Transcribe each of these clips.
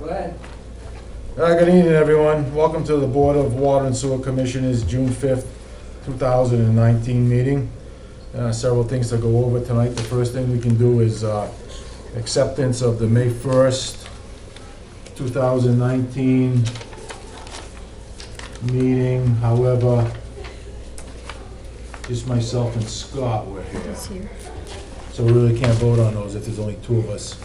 Go ahead. Good evening, everyone. Welcome to the Board of Water and Sewer Commissioners' June 5th, 2019 meeting. Several things to go over tonight. The first thing we can do is acceptance of the May 1st, 2019 meeting. However, just myself and Scott were here. So we really can't vote on those if there's only two of us.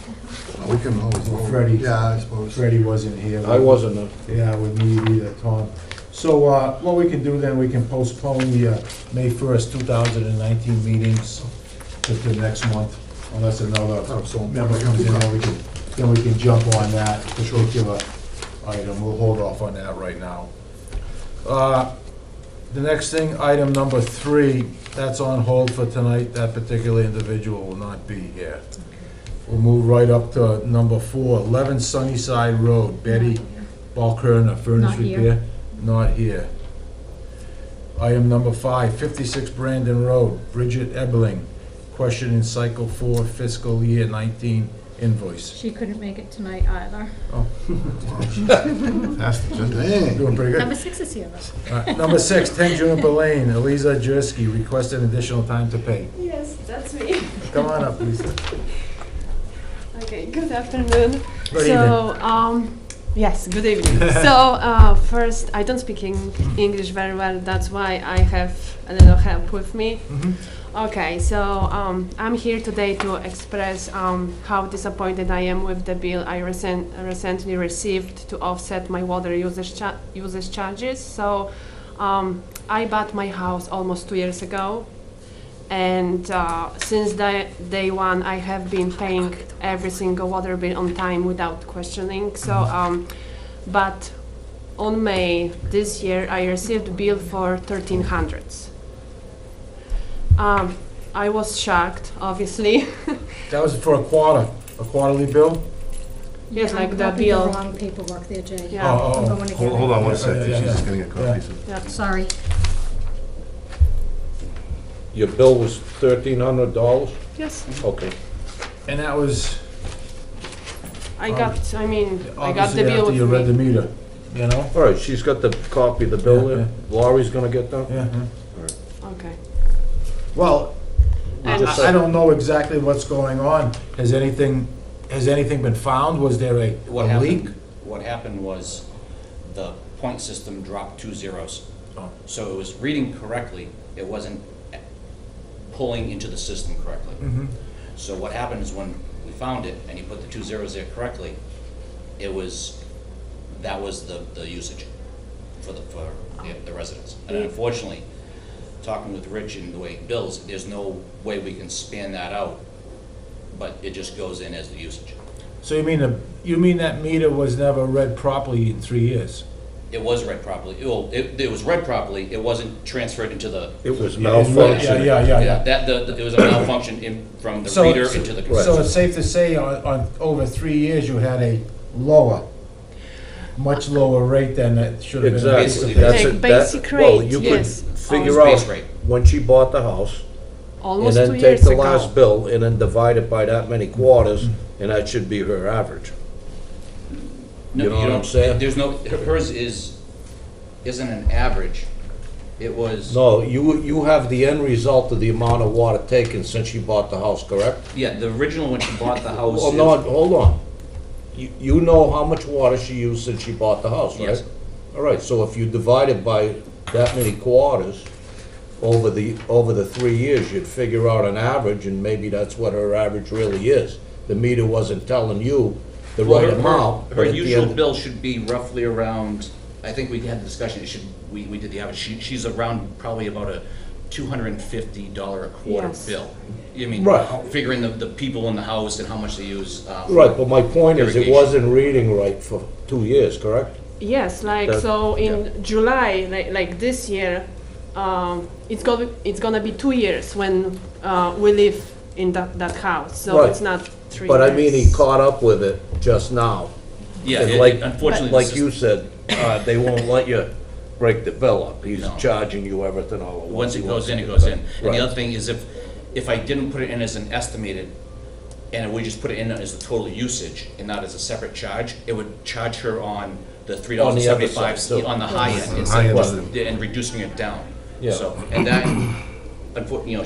We can always vote. Freddie. Yeah, I suppose. Freddie wasn't here. I wasn't. Yeah, with me either, Tom. So what we can do then, we can postpone the May 1st, 2019 meetings to next month, unless another member comes in, then we can jump on that particular item. We'll hold off on that right now. The next thing, item number 3, that's on hold for tonight. That particular individual will not be here. We'll move right up to number 4, 11 Sunnyside Road, Betty Balkerna, furnace Not here. repair. Not here. Item number 5, 56 Brandon Road, Bridget Ebling, question in cycle 4 fiscal year 19 invoice. She couldn't make it tonight either. Oh, That's dang. doing pretty good. Number 6 is here, though. Number 6, 10 Juniper Lane, Eliza Jersky, requested additional time to pay. Yes, that's me. Come on up, Lisa. Okay, good afternoon. Good Yes, good evening. So, first, I don't speak English very well, that's why I have a little help with me. Okay, so I'm here today to express how disappointed I am with the bill I recently received to offset my water usage charges. So, I bought my house almost 2 years ago. And since day one, I have been paying every single water bill on time without questioning. So, but on May this year, I received a bill for $1,300. I was shocked, obviously. That was for a quarterly bill? Yes, Yeah, like I'm the copying bill. the wrong paperwork there, Jay. Yeah. I'm going to get Hold it. on one second, Yeah, she's yeah, just getting a copy. yeah. So. Sorry. Your bill was $1,300? Yes, Okay. And that was I got the obviously bill after with you read the me. meter, you know? All right, she's got the copy of the bill Yeah, there. Laurie's gonna get that? Yeah. Okay. Well, And I don't know exactly what's going on. Has anything been found? Was there a leak? What happened was the point system dropped 2 zeros. Oh. So it was reading correctly, it wasn't pulling into the system correctly. Mhm. So what happened is when we found it and you put the 2 zeros there correctly, that was the usage for the residents. And unfortunately, talking with Rich and the way he bills, there's no way we can span that out, but it just goes in as the usage. So you mean that meter was never read properly in 3 years? It was read properly. Well, it was read properly. It wasn't transferred into the. It was Yeah, malfunction. yeah. It was a malfunction from the reader into the computer. So it's safe to say on over 3 years, you had a much lower rate than it should have been. Exactly. Basically, That's like it. basic Well, rate, you could yes. figure Base out rate. when she bought the house, and Almost 2 then take years the ago. last bill, and then divide it by that many quarters, and that should be her average. No, You know what I'm don't- saying? There's no, hers isn't an average. It was. No, you have the end result of the amount of water taken since she bought the house, correct? Yeah, the original when she bought the house. Well, no, hold on. You know how much water she used since she bought the house, right? Yes. All right, so if you divide it by that many quarters over the 3 years, you'd figure out an average, and maybe that's what her average really is. The meter wasn't telling you the Well, right her- amount. Her but at the usual end- bill should be roughly around, I think we had the discussion, we did the average, she's around probably about a $250 a quarter Yes. bill. I mean, Right. figuring the people in the house and how much they use. Right, but my point is, it irrigation. wasn't reading right for 2 years, correct? Yes, like That- so in July, like this year, it's gonna be 2 years when we live in that house. So Right. it's not 3 But years. I mean, he caught up with it just now. Yeah, And unfortunately. the Like system- you said, they won't let you break the bill up. He's No. charging you everything all at once. Once it He goes wants in, to it get goes back. in. And Right. the other thing is if I didn't put it in as an estimated, and we just put it in as the total usage and not as a separate charge, it would charge her on the $3.75 side, too. on the high end On the instead high of end. and reducing it down. Yeah. So, and that,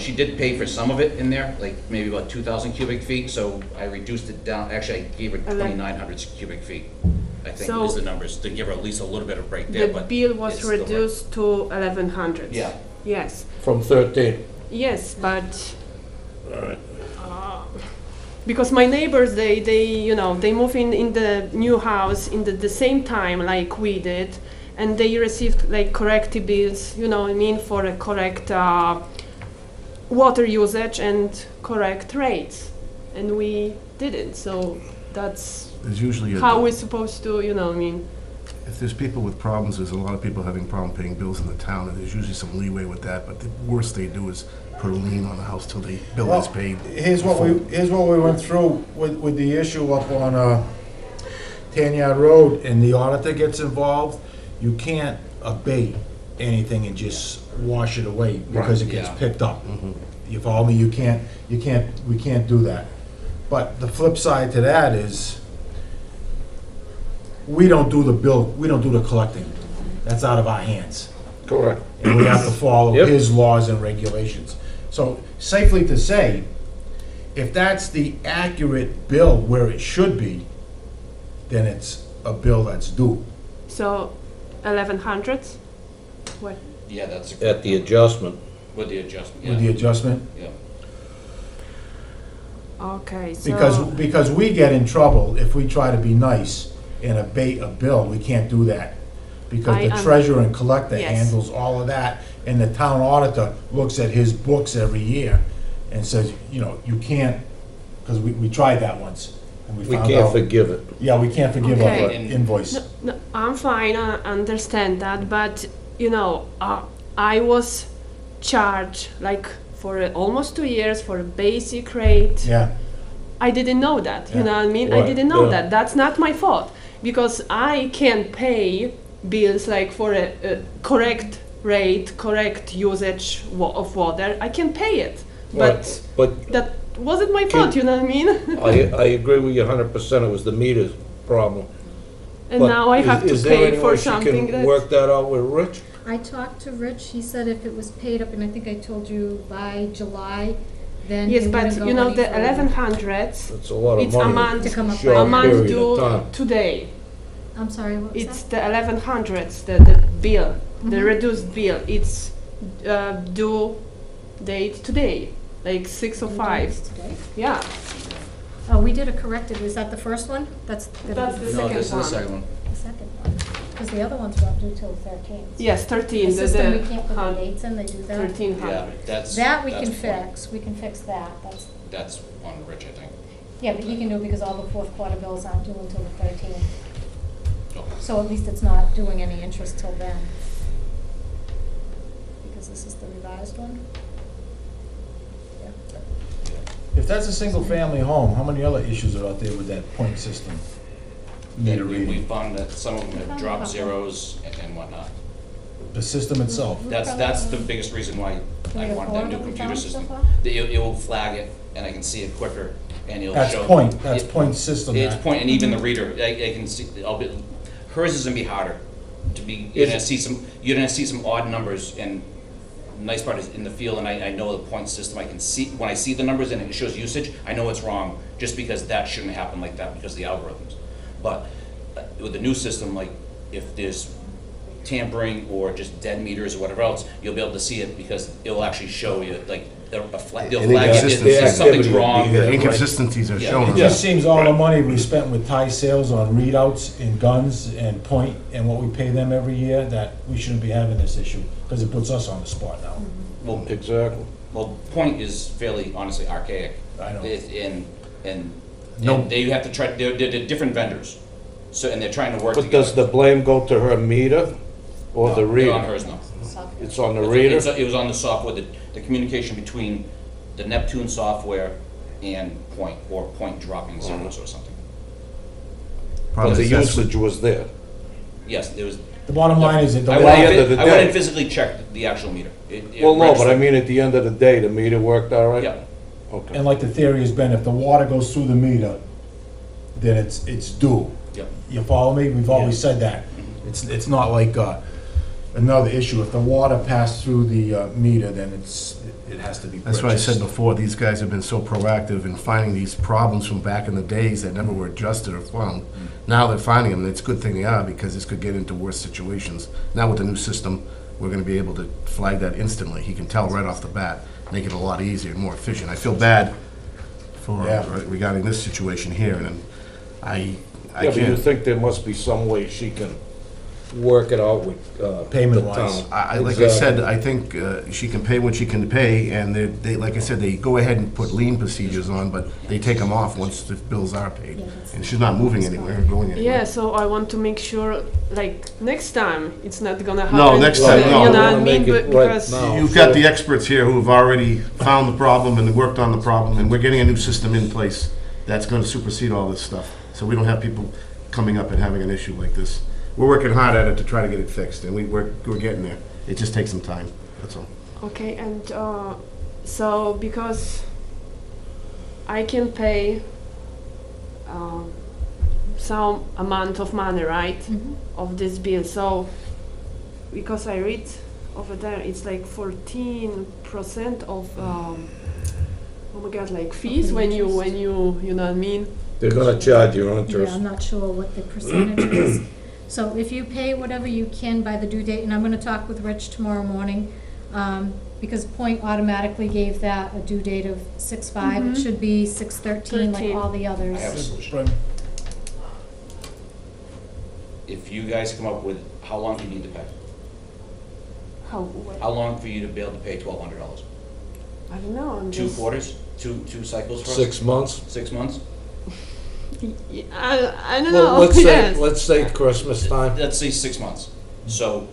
she did pay for some of it in there, like maybe about 2,000 cubic feet, so I reduced it down, actually, I gave her 2,900 cubic feet, I think So- is the numbers, to give her at least a little bit of break there, The but. bill was it's still right. reduced to 1,100. Yeah. Yes, From 13. yes, but All right. because my neighbors, they move in the new house in the same time like we did, and they received like correct bills, for a correct water usage and correct rates, and we didn't. So that's There's usually, how we're supposed to, if there's people with problems, there's a lot of people having problem paying bills in the town, and there's usually some leeway with that, but the worst they do is put a lien on the house till the bill Well, is paid. here's what we went through with the issue up on Tanyard Road, and the auditor gets involved. You can't abate anything and just wash it away because it gets Yeah. picked up. You follow me? We can't do that. But the flip side to that is, we don't do the collecting. That's out of our hands. Correct. And we have to follow Yep. his laws and regulations. So safely to say, if that's the accurate bill where it should be, then it's a bill that's due. so 1,100. What? Yeah, that's. At the adjustment. With the adjustment, With the yeah, adjustment. yeah. Okay, so Because we get in trouble if we try to be nice and abate a bill, we can't do that. Because I the treasurer and collector yes. handles all of that, and the town auditor looks at his books every year and says, you can't, because we tried that once, and we We found can't out. forgive it. Yeah, we can't forgive Okay. an invoice. No, I'm fine, I understand that, but I was charged like for almost 2 years for a basic rate. Yeah, I didn't know that, you Yeah. know what I mean? I Right, didn't know yeah. that. That's not my fault because I can't pay bills like for a correct rate, correct usage of water. I can pay it, but But that wasn't my fault, you know what I mean? I agree with you 100%, it was the meter's problem. And But now I have is to there pay any for way she something can that. work that out with Rich? I talked to Rich, he said if it was paid up, and I think I told you by July, then Yes, it but wouldn't go you know any the further. 1100s. It's a lot of It's a money. month, To come up short with. a month period of due time. today. I'm sorry, what was It's that? the 1100s, the bill, the Mhm. reduced bill. It's due date today, like 6:05. Today? Yeah, Oh, we did a corrected, was that the first one? That's That's the No, second this is the one. second one. The second one, because the other ones weren't due till 13th. yes, 13. The system, we can't put the dates in, they do that. 1300. Yeah, that's. That we can that's fine. fix, we can fix that, That's on Rich, I think. yeah, but he can do it because all the fourth quarter bills aren't due until the 13th. Oh. So at least it's not doing any interest till then. Because this is the revised one. Yeah. if that's a single-family home, how many other issues are out there with that point system? Meter And we reading, found that some of them We have found a dropped couple. zeros and whatnot. the system itself. That's the biggest reason why Three I or wanted four that new that we computer found so system. far? It will flag it, and I can see it quicker, and it'll That's show. that's it- point system. It's that- point, and even the reader, I can see, hers is gonna be harder to be, you're gonna see some odd numbers, and the nice part is in the field, and I know the point system, I can see, when I see the numbers and it shows usage, I know it's wrong, just because that shouldn't happen like that because of the algorithms. But with the new system, like, if there's tampering or just dead meters or whatever else, you'll be able to see it because it'll actually show you, like, they'll flag it, Inconsistency. if something's Activity wrong. The Yeah, inconsistencies are Yeah. shown. It just seems all the money we spent with tie sales on readouts and guns and point and what we pay them every year, that we shouldn't be having this issue, because it puts us on the spot now. Well, Exactly. Well, point is fairly, honestly, archaic. I know. And No. they have to try, they're different vendors, so, and they're trying to work But together. does the blame go to her meter or the No, reader? they're on hers now. Software. It's on the reader? It was on the software, the communication between the Neptune software and point, or point dropping zeros or something. But Problem the is that's- usage was there. Yes, there was. The bottom line is that the I At the went end in- of the I went day- and physically checked the actual meter. It Well, no, but I registered. mean, at the end of the day, the meter worked all right? Yeah, Okay. And like the theory has been, if the water goes through the meter, then it's due. Yep. You follow me? We've always said that. It's not like another issue. If the water passed through the meter, then it has to be purchased. That's what I said before, these guys have been so proactive in finding these problems from back in the days that never were adjusted or found. Now they're finding them, and it's a good thing they are, because this could get into worse situations. Now with the new system, we're gonna be able to flag that instantly. He can tell right off the bat, make it a lot easier and more efficient. I feel bad for, Yeah. regarding this situation here, and I Yeah, but you can't. think there must be some way she can work it out with, the Payment-wise. town? Like I said, I think she can pay what she can pay, and they, like I said, they go ahead and put lien procedures on, but they take them off once the bills are paid. And she's not moving anywhere or going anywhere. Yeah, so I want to make sure, like, next time, it's not gonna happen. No, next time, no. You know what I Wanna mean? make it But right because, now. You've got the experts here who have already found the problem and worked on the problem, and we're getting a new system in place that's gonna supersede all this stuff. So we don't have people coming up and having an issue like this. We're working hard at it to try to get it fixed, and we're getting there. It just takes some time, that's all. okay, and, so because I can pay, some amount of money, right? Mhm. Of this bill, so, because I read over there, it's like 14% of, oh my God, like fees when you, you know what I mean? They're gonna charge you Yeah, interest. I'm not sure what the percentage is. So if you pay whatever you can by the due date, and I'm gonna talk with Rich tomorrow morning, because Point automatically gave that a due date of 6/5. It should be 6/13 like all the others. I have a solution. If you guys come up with, how long do you need to pay? How long for you to be able to pay $1,200? I don't know, I'm Two just. quarters? Two cycles for us? 6 months? 6 months? I don't Well, know, yes. let's say Christmas time. Let's say 6 months. So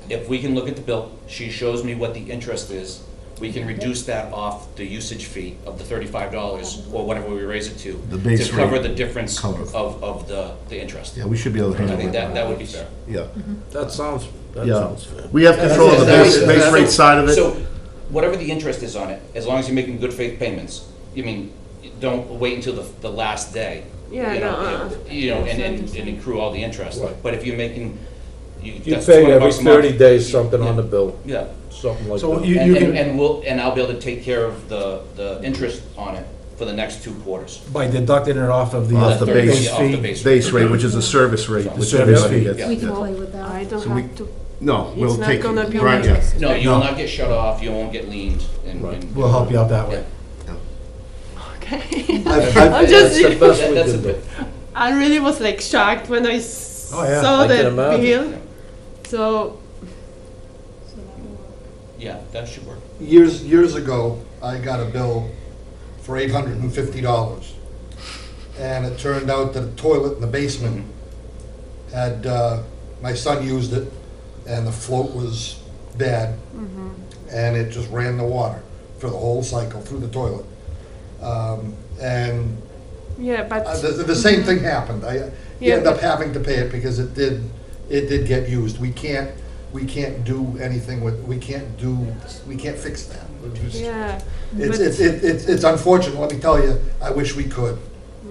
if we can look at the bill, she shows me what the interest is, we can reduce that off the usage fee of the $35 or whatever we raise it to. The base To cover rate the difference cover. of the interest. Yeah, we should be able to I handle think that. that would be fair. Yeah. That sounds Yeah. fair. We have control of the base rate side of it. So whatever the interest is on it, as long as you're making good faith payments, don't wait until the last day. Yeah, you know, no, you know, and understand. accrue all the interest. Right. But if you're making, You that's pay $20 every a month. 30 days something on the bill, Yeah. something like So that. you And, can, and I'll be able to take care of the interest on it for the next 2 quarters. by deducting it off of the Off the base Off the fee. base. Base rate, which is a service rate, which service everybody fee. gets. We can Yeah. play with that. I don't So we- have to. No, we'll It's not take. gonna be right, on yeah. No, you will No. not get shut off, you won't get leaned, and. Right. and- We'll help you out that way. Okay. That's I'm just. the best we That's can a do. bit, I really was like shocked when I Oh, yeah. saw I can that imagine. bill. So yeah, that should work. Years ago, I got a bill for $850. And it turned out that the toilet in the basement had, my son used it, and the float was bad. And it just ran the water for the whole cycle through the toilet. And yeah, but the same thing happened. You Yeah, end up but- having to pay it because it did get used. We can't do anything with, we can't fix that. We're just- yeah. It's, but- it's unfortunate, let me tell you, I wish we could.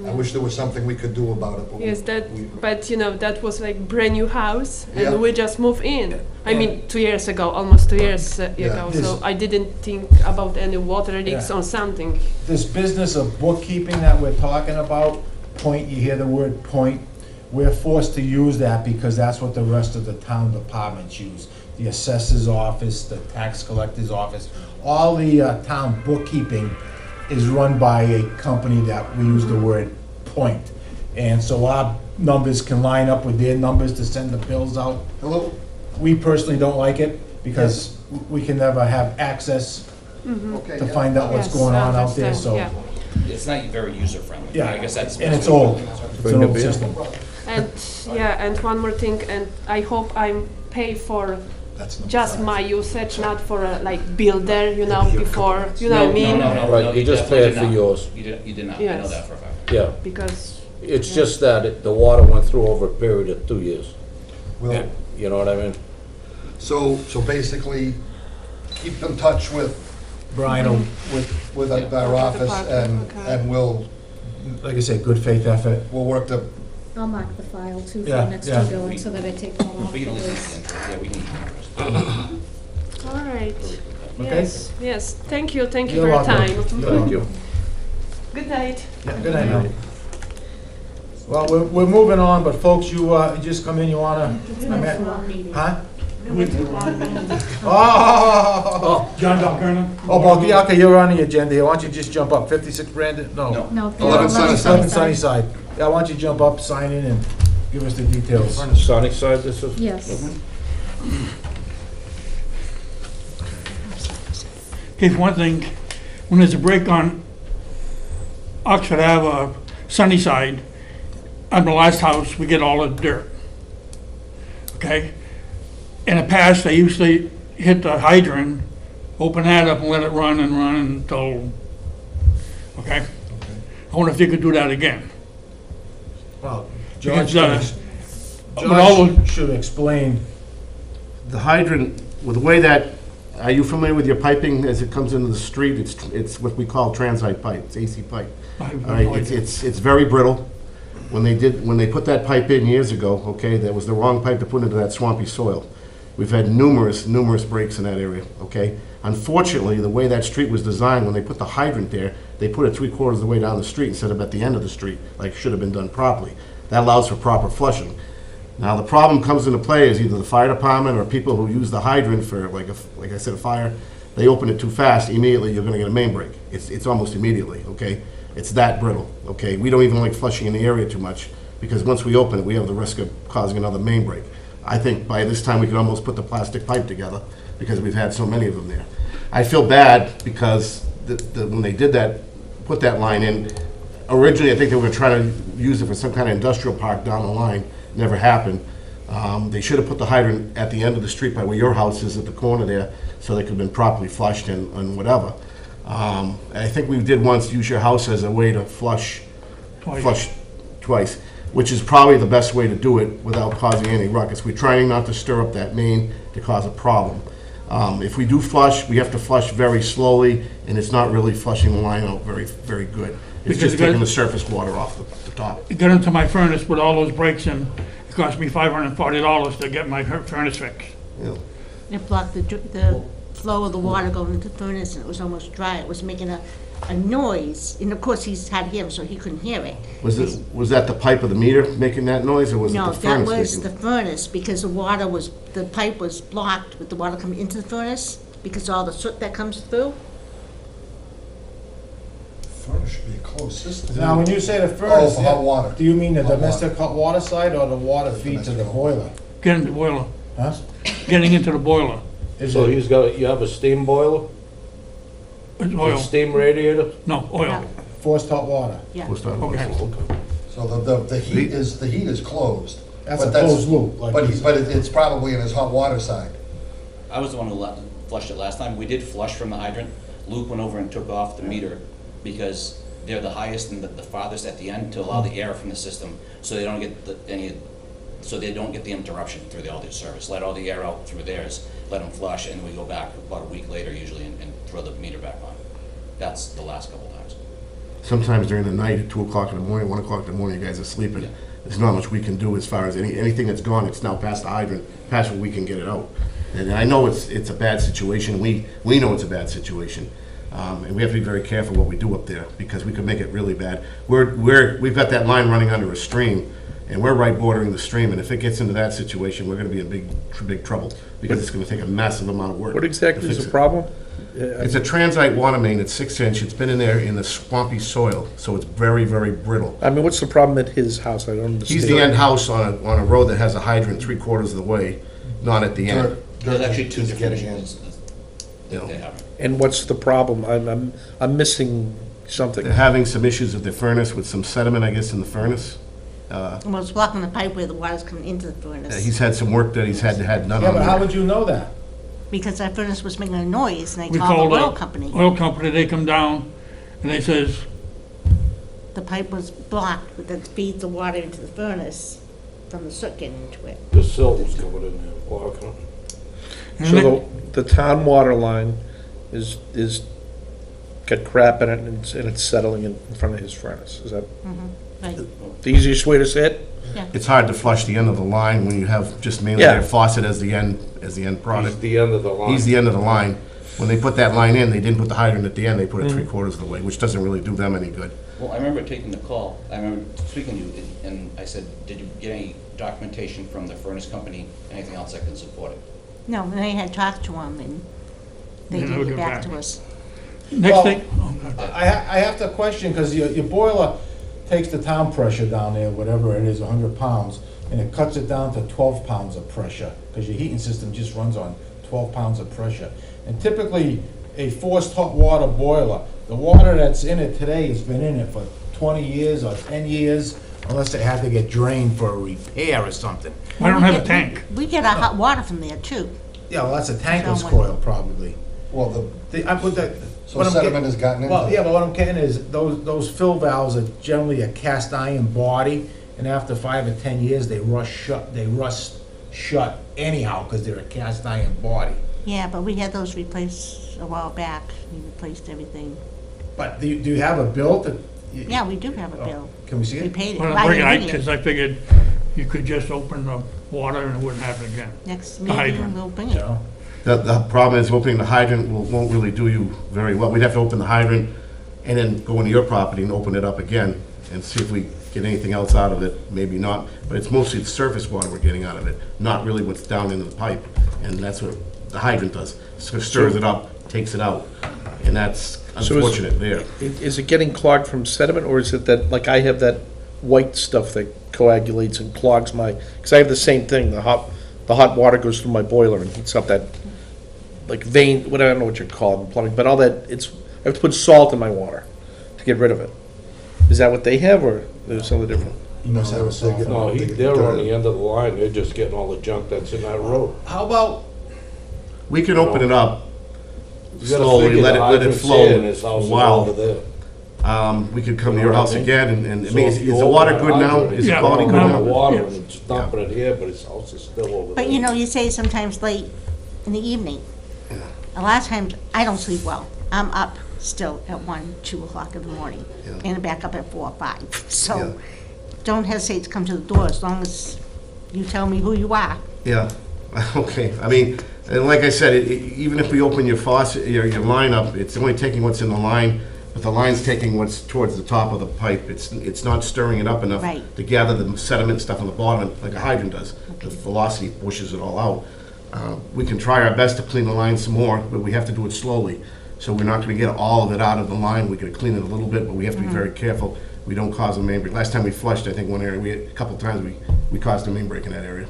I wish there was something we could do about it, but we. Yes, that. we- But you know, that was like brand new house, and Yeah. we just moved in. I Yeah. mean, 2 years ago, almost 2 years ago. This- So I didn't think about any water leaks Yeah. or something. This business of bookkeeping that we're talking about, Point, you hear the word point, we're forced to use that because that's what the rest of the town departments use. The assessor's office, the tax collector's office, all the town bookkeeping is run by a company that we use the word point. And so our numbers can line up with their numbers to send the bills out. Hello? We personally don't like it because we can never have access Okay. to yeah. find out what's Yes, going I on out there, understand, so. yeah. It's not very user-friendly. Yeah, I guess that's. and it's old. It's Bring an the old beer. system. And yeah, and one more thing, and I hope I'm pay for That's not just bad. my usage, not for a like builder, you know, before, you know what I mean? No, Right, you just definitely pay it did for not. yours. You did not, I know Yes. that for a fact. Yeah, Because it's just that the water went through over a period of 2 years. Well, You know what I mean? so basically, keep in touch with Brian will, with our Okay, office, department, okay. and we'll like I said, good faith effort. work to, I'll mark the file too for Yeah, next yeah. to going, so that I take all off. We can the listen list. to yeah, we can. All right. Okay. Yes. Thank you for You're your welcome. time. Thank you. Good night. Yeah, good night now. Well, we're moving on, but folks, you just come in, you wanna? Huh? Oh! John Dalkerna. Oh, well, yeah, okay, you're on the agenda here. Why don't you just jump up? 56 Brandon? No. No. 11 Sunnyside. 11 Sunnyside. Yeah, why don't you jump up, sign in, and give us the details. Sunnyside, this is? Yes. Okay, for one thing, when there's a break on Oxford Ave, Sunnyside, on the last house, we get all the dirt. Okay? In the past, they used to hit the hydrant, open that up and let it run until, okay? I wonder if they could do that again. Well, George Because, but all George should explain. The hydrant, with the way that, are you familiar with your piping as it comes into the street? It's what we call transite pipe, it's AC pipe. I have All no right, idea. it's very brittle. When they put that pipe in years ago, okay, that was the wrong pipe to put into that swampy soil. We've had numerous breaks in that area, okay? Unfortunately, the way that street was designed, when they put the hydrant there, they put it 3/4 of the way down the street instead of at the end of the street, like it should have been done properly. That allows for proper flushing. Now, the problem comes into play is either the fire department or people who use the hydrant for, like I said, a fire, they open it too fast, immediately you're gonna get a main break. It's almost immediately, okay? It's that brittle, okay? We don't even like flushing in the area too much, because once we open it, we have the risk of causing another main break. I think by this time, we could almost put the plastic pipe together, because we've had so many of them there. I feel bad because when they did that, put that line in, originally, I think they were trying to use it for some kind of industrial park down the line, never happened. They should have put the hydrant at the end of the street by where your house is at the corner there, so they could have been properly flushed and whatever. I think we did once use your house as a way to flush twice, which is probably the best way to do it without causing any ruckus. We're trying not to stir up that main to cause a problem. If we do flush, we have to flush very slowly, and it's not really flushing the line out very, very good. It's Because just it goes- taking the surface water off the top. It got into my furnace with all those breaks in. It cost me $540 to get my furnace fixed. You know. It blocked the flow of the water going into the furnace, and it was almost dry. It was making a noise, and of course, he's had him, so he couldn't hear it. Was that the pipe of the meter making that noise, or was it No, the that furnace was making? the furnace, because the pipe was blocked with the water coming into the furnace, because all the soot that comes through. furnace should be a closed system. Now, when you say the furnace, for hot water. do you mean the Hot water. domestic hot water side or the water feed to the boiler? Getting the boiler, Huh? getting into the boiler. Is So it you have a steam boiler, It's a oil, steam radiator? no, oil. Yeah. forced hot water? Yeah. Was that- Okay. So the heat is closed. That's but a closed loop, like But you said. it's probably in his hot water side. I was the one who flushed it last time. We did flush from the hydrant. Luke went over and took off the meter because they're the highest and the farthest at the end to allow the air from the system, so they don't get the interruption through all their service. Let all the air out through theirs, let them flush, and we go back about a week later usually and throw the meter back on. That's the last couple times. Sometimes during the night, at 2 o'clock in the morning, 1 o'clock in the morning, you guys are sleeping. Yeah. There's not much we can do as far as anything that's gone, it's now past the hydrant, past where we can get it out. And I know it's a bad situation, we know it's a bad situation. And we have to be very careful what we do up there, because we could make it really bad. We've got that line running under a stream, and we're right bordering the stream, and if it gets into that situation, we're gonna be in big trouble, because it's gonna take a massive amount of work. What exactly to is fix the it. problem? It's a transite water main, it's 6 inch, it's been in there in the swampy soil, so it's very, very brittle. I mean, what's the problem at his house? I don't understand. He's the end house on a road that has a hydrant 3/4 of the way, not at the end. There's actually two Just different getting in. issues that they have. And what's the problem? I'm missing something. They're having some issues with their furnace, with some sediment, I guess, in the furnace. Well, it's blocking the pipe where the water's coming into the furnace. He's had some work that he's had done Yeah, on but how there. would you know that? Because that furnace was making a noise, and We they called called the oil the company. oil company, they come down and they says, The pipe was blocked, but that feeds the water into the furnace from the soot getting into it. The silt was covered in there, blocking it. and So the town water line is got crap in it and it's settling in front of his furnace. Is that Right. the easiest way to say it? It's hard to flush the end of the line when you have just mainly Yeah. their faucet as the end He's product. the end of the line. He's the end of the line. When they put that line in, they didn't put the hydrant at the end, they put it 3/4 of the way, which doesn't really do them any good. Well, I remember taking the call, I remember speaking to you, and I said, did you get any documentation from the furnace company, anything else that can support it? No, they had talked to them, and they Yeah, didn't we'll get get back back. to us. Next Well, thing, oh, God. I have to question, because your boiler takes the town pressure down there, whatever it is, 100 pounds, and it cuts it down to 12 pounds of pressure, because your heating system just runs on 12 pounds of pressure. And typically, a forced hot water boiler, the water that's in it today has been in it for 20 years or 10 years, unless it had to get drained for a repair or something. I don't We have a get- tank. We get our hot water from there, too. Yeah, well, that's a tankless Someone- coil, probably. Well, I put that. so what I'm sediment getting- has gotten into Well, it. yeah, but what I'm getting is, those fill valves are generally a cast iron body, and after 5 or 10 years, they rust shut anyhow, because they're a cast iron body. Yeah, but we had those replaced a while back. We replaced everything. But do you have a bill to? Yeah, we do have a bill. Can we see We it? paid it. Well, I I'm bringing didn't it, bring it. because I figured you could just open the water and it wouldn't happen again. Next The meeting, hydrant. we'll bring You it. know? The problem is opening the hydrant won't really do you very well. We'd have to open the hydrant and then go into your property and open it up again and see if we get anything else out of it, maybe not. But it's mostly the surface water we're getting out of it, not really what's down into the pipe. And that's what the hydrant does. Stirs it up, takes it out, and that's So unfortunate there. Is it getting clogged from sediment, or is it that, like I have that white stuff that coagulates and clogs my, because I have the same thing, the hot water goes through my boiler and heats up that, like vein, what, I don't know what you call it in plumbing, but all that, I have to put salt in my water to get rid of it. Is that what they have, or there's something different? You must have a soft. No, they're on the end of the line, they're just getting all the junk that's in that road. How about, We can open it up You gotta slowly, figure let the it hydrant's flow here and his a house is while. over there. We could come to You your know what house I mean? again, and, I So mean, if is you the open water the good now? hydrant, Is the Yeah, quality good well, now? The water Yeah. and it's dumping it here, but his house is still over there. But you know, you say sometimes late in the evening. A lot of times, I don't sleep well. I'm up still at 1, 2 o'clock in the morning, Yeah. and back up at 4 or 5. Yeah. So don't hesitate to come to the door as long as you tell me who you are. Yeah, okay, I mean, and like I said, even if we open your faucet, your line up, it's only taking what's in the line, but the line's taking what's towards the top of the pipe. It's not stirring it up enough Right. to gather the sediment stuff on the bottom, like a hydrant does. The velocity pushes it all out. We can try our best to clean the line some more, but we have to do it slowly. So we're not gonna get all of it out of the line. We can clean it a little bit, but we have to be very careful. We don't cause a main break. Last time we flushed, I think one area, a couple times, we caused a main break in that area.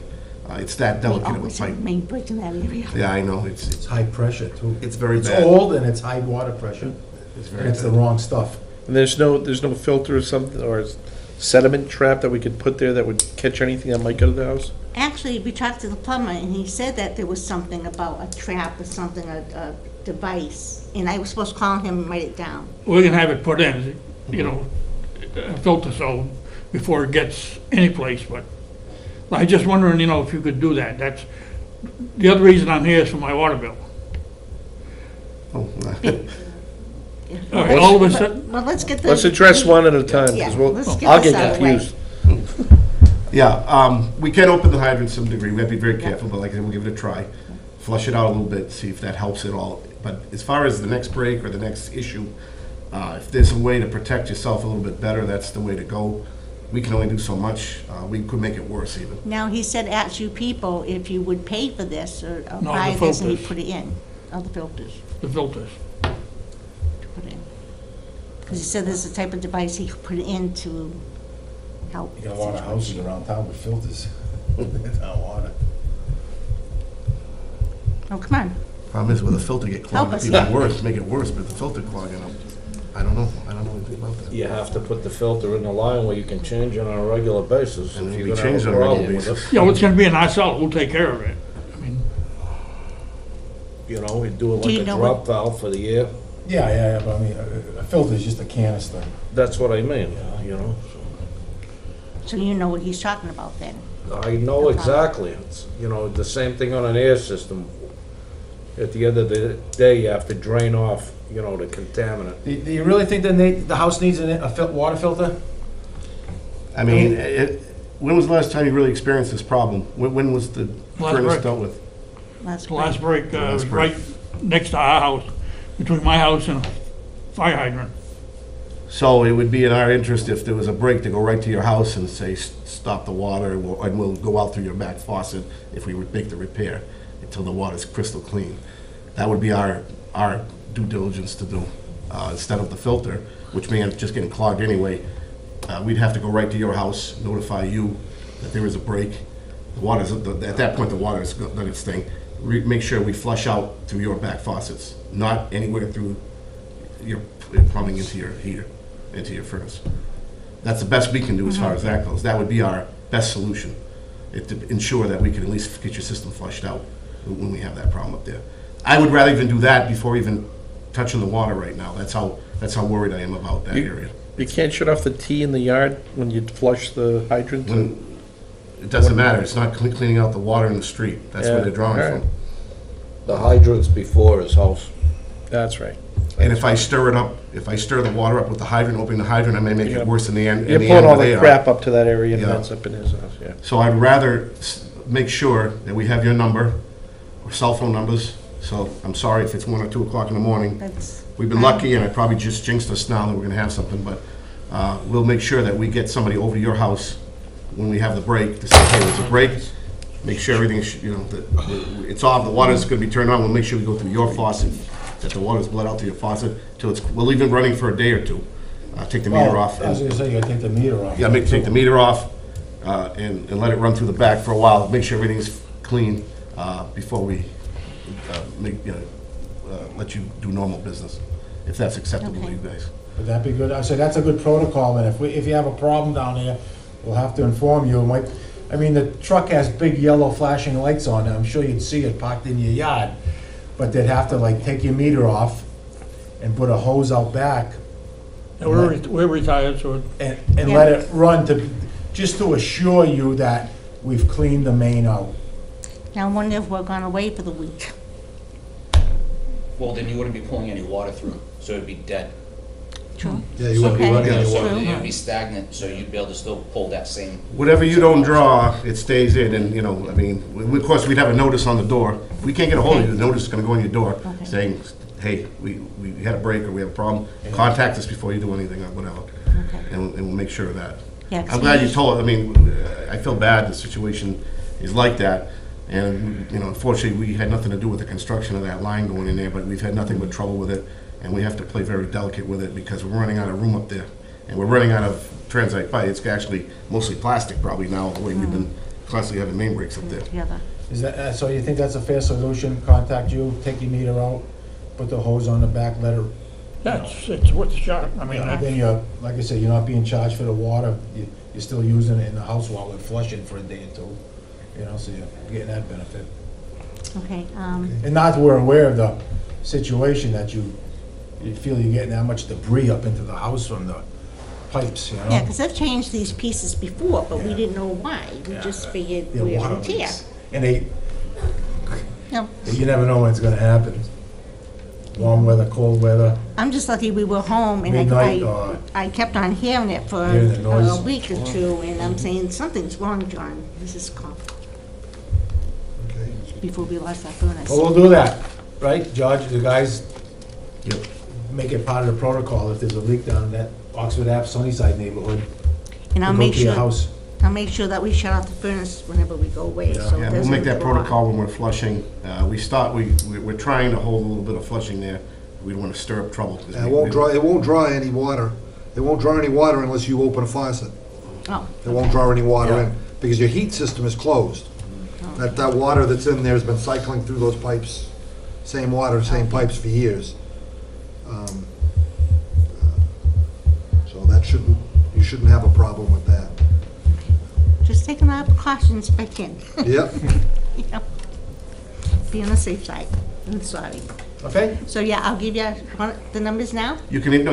It's that We delicate of a always pipe. have main break in that area. Yeah, I know, it's it's high pressure too. It's very It's bad. old and it's high water pressure, It's and very it's the bad. wrong stuff. And there's no filter or something, or sediment trap that we could put there that would catch anything that might go to the house? Actually, we talked to the plumber, and he said that there was something about a trap or something, a device, and I was supposed to call him and write it down. We can have it put in, you know, a filter so before it gets any place, but I just wondering, you know, if you could do that. That's, the other reason I'm here is for my water bill. Oh, All right, all of a sudden, Well, let's get the. Let's address one at a time, Yeah, because let's get I'll this get out of the way. confused. Yeah, we can open the hydrant to some degree. We have to be very careful, but like I said, we'll give it a try. Flush it out a little bit, see if that helps at all. But as far as the next break or the next issue, if there's a way to protect yourself a little bit better, that's the way to go. We can only do so much. We could make it worse even. Now, he said ask you people if you would pay for this or No, buy the this and he filters. put it in, all the filters the filters. to put in. Because he said there's a type of device he could put in to help. You got a lot of houses around town with filters. It's not water. Oh, come on. Problem is with a filter get clogged, Help it's us. even worse, make it worse, but the filter clogging up. I don't know anything about that. You have to put the filter in the line where you can change it on a regular basis. And If we you're gonna change have it a on a regular problem with basis. it, Yeah, well, it's gonna be an ourselves, we'll take care of it. I mean, you know, we do it Do you like a know drop valve for the air. Yeah, but I mean, a filter's just a canister. That's what I mean, you know. So you know what he's talking about then. I know exactly. It's, you know, the same thing on an air system. At the end of the day, you have to drain off, the contaminant. Do you really think that the house needs a water filter? I mean, when was the last time you really experienced this problem? When was the Last furnace break. dealt with? Last The last break, last break. right next to our house, between my house and a fire hydrant. So it would be in our interest if there was a break to go right to your house and say, stop the water, and we'll go out through your back faucet if we would make the repair until the water's crystal clean. That would be our due diligence to do, instead of the filter, which may end up just getting clogged anyway. We'd have to go right to your house, notify you that there is a break. The water's, at that point, the water's done its thing. Make sure we flush out through your back faucets, not anywhere through your plumbing into your heater, into your furnace. That's the best we can do as far as that goes. That would be our best solution, to ensure that we can at least get your system flushed out when we have that problem up there. I would rather even do that before even touching the water right now. That's how worried I am about that area. You can't shut off the T in the yard when you flush the hydrant? It doesn't matter, it's not cleaning out the water in the street. That's where Yeah, they're drawing all right. from. The hydrant's before his house. That's right. And if I stir it up, if I stir the water up with the hydrant, opening the hydrant, I may make it worse in the end. You're in the pulling end all where they the are. crap up to that area and it Yeah. ends up in his house, yeah. So I'd rather make sure that we have your number, or cell phone numbers. So I'm sorry if it's 1 or 2 o'clock in the morning. That's We've been lucky, and I probably just jinxed us now that we're gonna have something, but we'll make sure that we get somebody over to your house when we have the break, to say, hey, there's a break, make sure everything's, that it's off, the water's gonna be turned on, we'll make sure we go through your faucet, that the water's bled out to your faucet, till we'll leave it running for a day or two. Take the meter Well, off. I was gonna say, you gotta take the meter off. Yeah, take the meter off, and let it run through the back for a while, make sure everything's clean, before we, let you do normal business, if that's acceptable to you guys. Would that be good? I said, that's a good protocol, and if you have a problem down there, we'll have to inform you. The truck has big yellow flashing lights on it, I'm sure you'd see it parked in your yard, but they'd have to take your meter off and put a hose out back And we're retired, so and let it run just to assure you that we've cleaned the main out. Now, I wonder if we're gonna wait for the week. Well, then you wouldn't be pulling any water through, so it'd be dead. True. Yeah, you wouldn't be Okay. running any So water. it would be stagnant, so you'd be able to still pull that same. Whatever you don't draw, it stays in, and, of course, we'd have a notice on the door. If we can't get a hold of you, the notice is gonna go on your door, Okay. saying, hey, we had a break, or we have a problem, contact us before you do anything, or whatever, Okay. and we'll make sure of that. Yeah, 'cause I'm glad you we- told, I feel bad the situation is like that, and, unfortunately, we had nothing to do with the construction of that line going in there, but we've had nothing but trouble with it, and we have to play very delicate with it, because we're running out of room up there, and we're running out of transite pipe. It's actually mostly plastic probably now, the way we've been constantly having main breaks up there. Together. Is that, so you think that's a fair solution? Contact you, take your meter out, put the hose on the back, let it. yeah, it's worth a shot. Then you're, like I said, you're not being charged for the water, you're still using it in the house while we're flushing for a day or two, so you're getting that benefit. Okay, And not that we're aware of the situation that you feel you're getting that much debris up into the house from the pipes, yeah, because I've changed these pieces before, but we didn't know why. We just figured They're we're water in tear. leaks. And No, you never know when it's gonna happen. Warm weather, cold weather, I'm just lucky we were home, and midnight, or, I kept on hearing it for Hearing the noise. a week or two, and I'm saying, something's wrong, John. This is Okay. before we lost our furnace. well, we'll do that, right, George? The guys Yep. make it part of the protocol if there's a leak down in that Oxford Ave, Sunnyside neighborhood. And I'll to go make to your sure, house. I'll make sure that we shut off the furnace whenever we go away, Yeah. so Yeah, it we'll doesn't make that draw. protocol when we're flushing. We're trying to hold a little bit of flushing there. We don't want to stir up trouble. 'cause It won't draw any water. It won't draw any water unless you open a faucet. Oh, It won't draw any water Yeah. in, because your heat system is closed. That water that's in there has been cycling through those pipes, same water, same pipes for years. So you shouldn't have a problem with that. just taking our precautions if I can. Yep, You know, be on the safe side. I'm sorry. Okay? So, yeah, I'll give you the numbers now. You can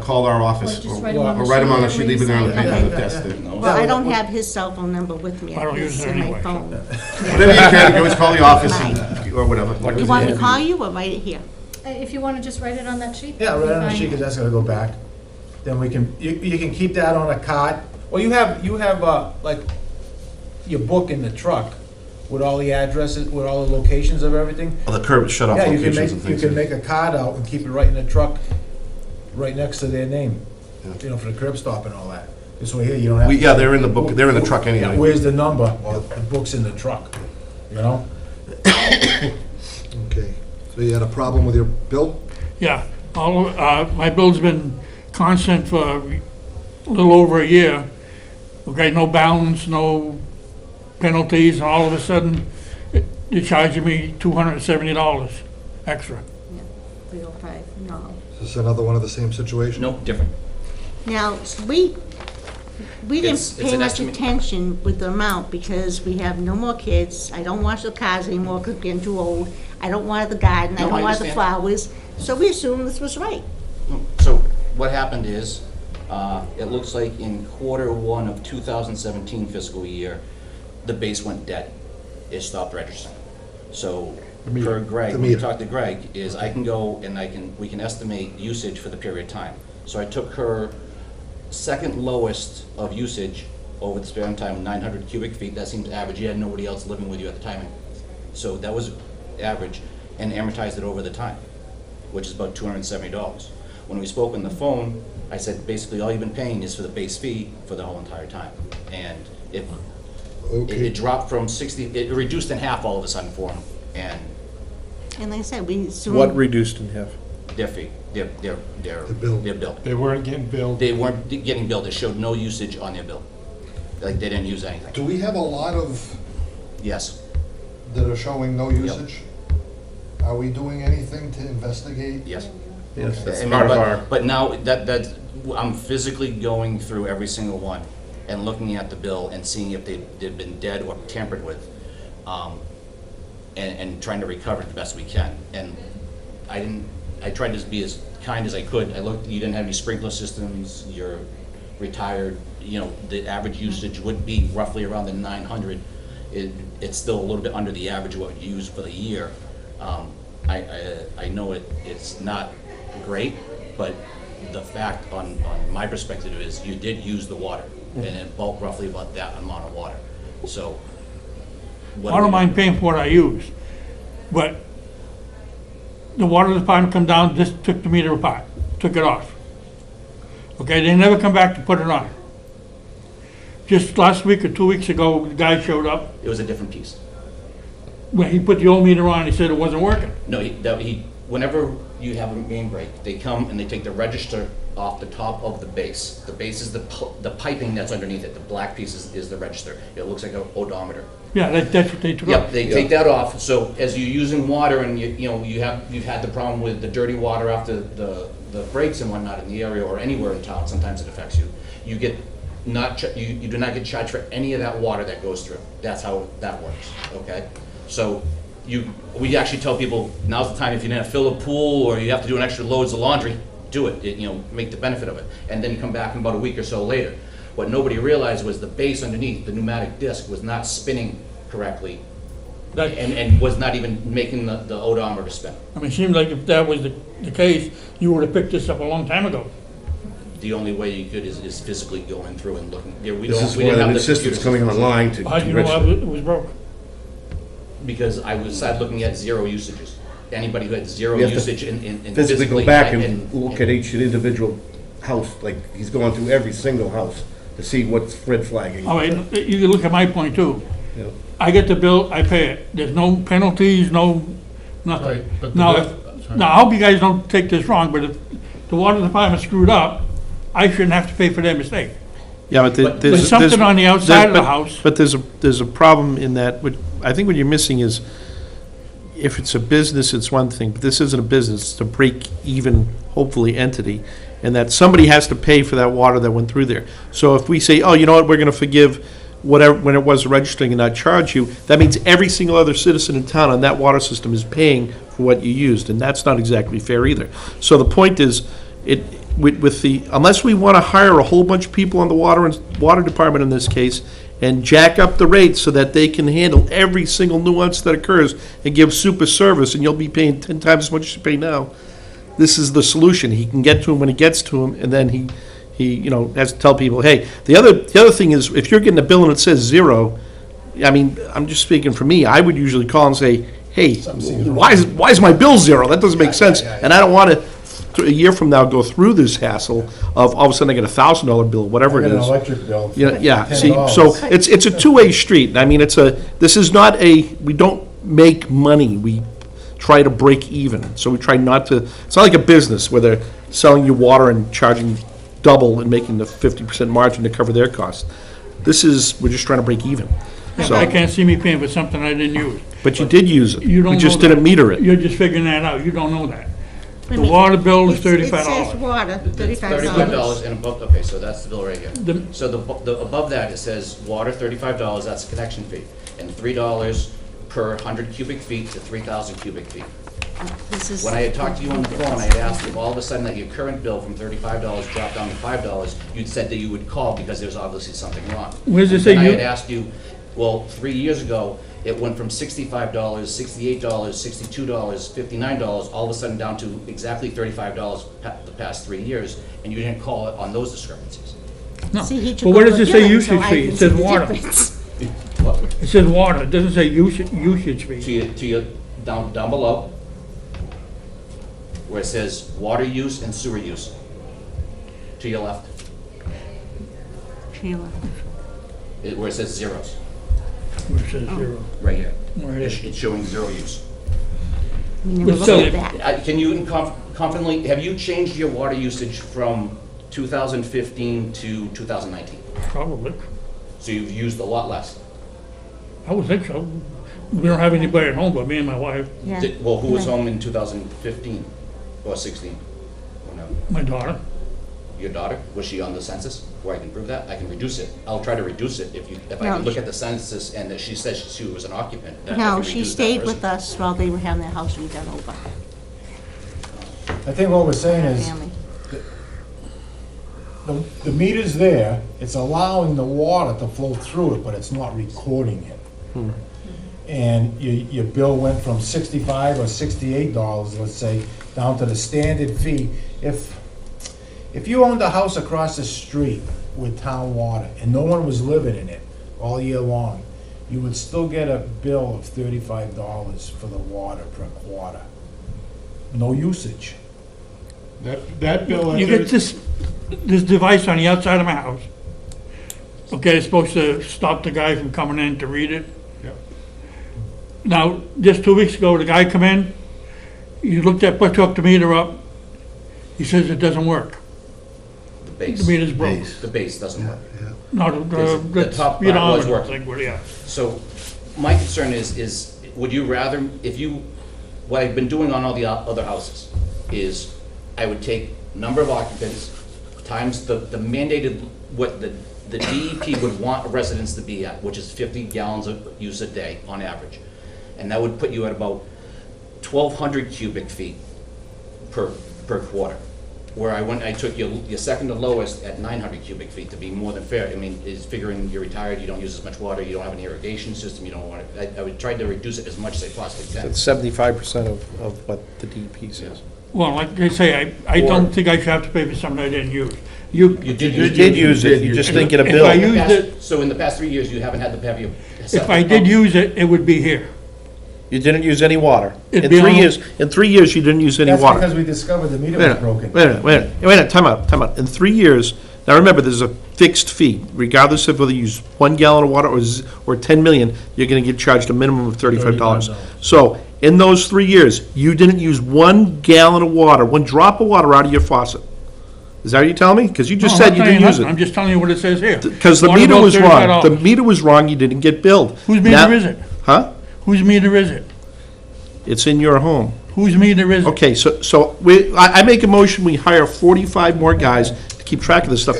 call our office, Or just or write 'em on the write them on the sheet sheet, leave it there on the Okay. desk there. No. Well, I don't have his cell phone number with me. I don't use It's it in my anyway, so- phone. Whatever you can, you can always call the office, and or whatever. You want me to call you or write it here? If you wanna just write it on that sheet? Yeah, that'd be right on the fine. sheet, because that's gonna go back. Then we can, you can keep that on a card. Well, you have, like, your book in the truck with all the addresses, with all the locations of everything. The curb shut off Yeah, you can locations make, and you things. can make a card out and keep it right in the truck, right next to their name, you know, for the curb stop and all that. This way here, you don't have. Yeah, they're in the book, they're in the truck Yeah, anyway. where's the number? Well, the book's in the truck, you know? Okay, so you had a problem with your bill? Yeah, my bill's been constant for a little over a year. Okay, no balance, no penalties, and all of a sudden, you're charging me $270 extra. 305, no. Is this another one of the same situation? No, different. Now, we It's didn't pay an much estimate. attention with the amount because we have no more kids. I don't wash the cars anymore because I'm getting too old. I don't water the garden, I No, don't I water the understand. flowers. So we assumed this was right. So what happened is, it looks like in Q1 of 2017 fiscal year, the base went dead. It stopped registering. So per Greg, The when we meter. talked to Greg, is I can go and we can estimate usage for the period of time. So I took her second lowest of usage over the span of time, 900 cubic feet. That seems average. You had nobody else living with you at the time. So that was average, and amortized it over the time, which is about $270. When we spoke on the phone, I said, basically, all you've been paying is for the base fee for the whole entire time. And Okay. it dropped from 60, it reduced in half all of a sudden for them, and And like I said, we assumed. What reduced in half? their fee, their bill. bill. They weren't getting billed. They weren't getting billed, it showed no usage on their bill. Like, they didn't use Do anything. we have a lot of Yes. that are showing no usage? Are we doing anything to investigate? Yes. Yes, that's I mean, part of but- our, But now, I'm physically going through every single one and looking at the bill and seeing if they've been dead or tampered with, and trying to recover it the best we can. And I tried to be as kind as I could. I looked, you didn't have any sprinkler systems, you're retired, you know, the average usage would be roughly around the 900. It's still a little bit under the average of what you use for the year. I know it's not great, but the fact on my perspective is you did use the water, and it bulked roughly about that amount of water. So. what I do don't we mind do? paying for what I use, but the water department come down, just took the meter apart, took it off. Okay, they never come back to put it on. Just last week or 2 weeks ago, the guy showed up, It was a different piece. when he put the old meter on, he said it wasn't working. No, whenever you have a main break, they come and they take the register off the top of the base. The base is the piping that's underneath it. The black piece is the register. It looks like an odometer. Yeah, that's what they took Yep, off. they take that off, so as you're using water and you've had the problem with the dirty water after the breaks and whatnot in the area or anywhere in town, sometimes it affects you. You do not get charged for any of that water that goes through. That's how that works, okay? So we actually tell people, now's the time, if you're gonna fill a pool or you have to do an extra loads of laundry, do it, make the benefit of it. And then come back in about a week or so later. What nobody realized was the base underneath, the pneumatic disc, was not spinning correctly That, and was not even making the odometer spin. I mean, it seems like if that was the case, you would have picked this up a long time ago. The only way you could is physically going through and looking. Yeah, we this don't, is we one didn't of have the the systems computer coming systems. online to How'd you know register. it was broke? Because I started looking at zero usages. Anybody who had zero You have to usage in Physically go back and look at each individual house, like he's going through every single house to see what's red flagging. All right, you can look at my point too. Yeah. I get the bill, I pay it. There's no penalties, no, nothing. Right, but the Now, bill- now, I hope you guys don't take this wrong, but if the water department screwed up, I shouldn't have to pay for their mistake. Yeah, but But there's. something there's- on the outside of the but- house. But there's a problem in that, I think what you're missing is, if it's a business, it's one thing, but this isn't a business, it's a break-even, hopefully, entity, and that somebody has to pay for that water that went through there. So if we say, oh, you know what, we're gonna forgive whatever, when it was registering and not charge you, that means every single other citizen in town on that water system is paying for what you used, and that's not exactly fair either. So the point is, unless we wanna hire a whole bunch of people on the water department in this case, and jack up the rates so that they can handle every single nuance that occurs and give super service, and you'll be paying 10 times as much as you pay now. This is the solution. He can get to him when he gets to him, and then he has to tell people, hey, the other thing is, if you're getting a bill and it says 0, I mean, I'm just speaking for me, I would usually call and say, hey, why is my bill 0? That doesn't make sense. And I don't want to, a year from now, go through this hassle of all of a sudden I get a $1,000 bill, whatever I it got an is. electric bill. for Yeah, see, $10. so it's a two-way street. I mean, this is not we don't make money, we try to break even. So we try not to, it's not like a business where they're selling you water and charging double and making the 50% margin to cover their costs. We're just trying to break even. So, I can't see me paying for something I didn't use. but you did use it. You don't We just know that. didn't meter it. You're just figuring that out, you don't know that. Wait a The minute. water bill is It says $35. water, It's $35. and above, okay, so that's the bill right here. The- So the above that, it says water, $35, that's a connection fee, and $3 per 100 cubic feet to 3,000 cubic feet. This is. When I had talked to you on the phone, I had asked if all of a sudden that your current bill from $35 dropped down to $5, you'd said that you would call because there's obviously something wrong. Where does it say And I you- had asked you, well, 3 years ago, it went from $65, $68, $62, $59, all of a sudden down to exactly $35 the past 3 years, and you didn't call it on those discrepancies. No. See, he took But where over does it say billing, usage so I fee? can It see says the water. difference. What? It says water, it doesn't say usage fee. To your, down below, where it says water use and sewer use. To your left, Sheila. where it says zeros, Where it says 0. right here. Where it is. It's showing 0 use. We never But looked so- at that. Can you confidently, have you changed your water usage from 2015 to 2019? Probably. So you've used a lot less. I would think so. We don't have anybody at home but me and my wife, Yeah. Well, who was Right. home in 2015 or 16? Or no? my daughter. Your daughter, was she on the census where I can prove that? I can reduce it. I'll try to reduce it if I No, can look she- at the census and that she says she was an occupant. then I No, can she reduce that stayed person. with us while they were having their house redone over. I think what we're saying is, Family. the meter's there, it's allowing the water to flow through it, but it's not recording it. And your bill went from $65 or $68, let's say, down to the standard fee. If you owned a house across the street with town water and no one was living in it all year long, you would still get a bill of $35 for the water per quarter. No usage. That bill, You get this device on the outside of my house. Okay, it's supposed to stop the guy from coming in to read it. Yeah. Now, just 2 weeks ago, the guy come in, he looked at, took the meter up, he says it doesn't work. The The base, meter's broke. the base doesn't work. No, The top you part know, was working. thing, well, yeah. So my concern is would you rather, what I've been doing on all the other houses is I would take number of occupants times the mandated, what the DEP would want residents to be at, which is 50 gallons of use a day on average. And that would put you at about 1,200 cubic feet per quarter. Where I took your second to lowest at 900 cubic feet to be more than fair. I mean, is figuring you're retired, you don't use as much water, you don't have an irrigation system, you don't want to, I would try to reduce it as much as I possibly can. That's 75% of what the DEP says. Well, like I say, I Or- don't think I should have to pay for something I didn't use. You did You did use it, you just didn't get a If bill. I used it, So in the past 3 years, you haven't had to have your. if I did use it, it would be here. You didn't use any water. In It'd be 3 on- years, you didn't use any That's water. because we discovered the meter Wait a was minute, broken. wait a minute, wait a minute, time out. In 3 years, now remember, there's a fixed fee, regardless of whether you use 1 gallon of water or 10 million, you're gonna get charged a minimum of $35. So, in those 3 years, you didn't use 1 gallon of water, 1 drop of water out of your faucet. Is that what you're telling me? Because you just No, I'm said not you didn't telling use nothing. I'm it. just telling you what it says here. Because the Water meter bill, was wrong. The $35. meter was wrong, you didn't get billed. Whose Now- meter is it? Huh? Whose meter is it? It's in your home. Whose meter is it? Okay, so I make a motion, we hire 45 more guys to keep track of this stuff.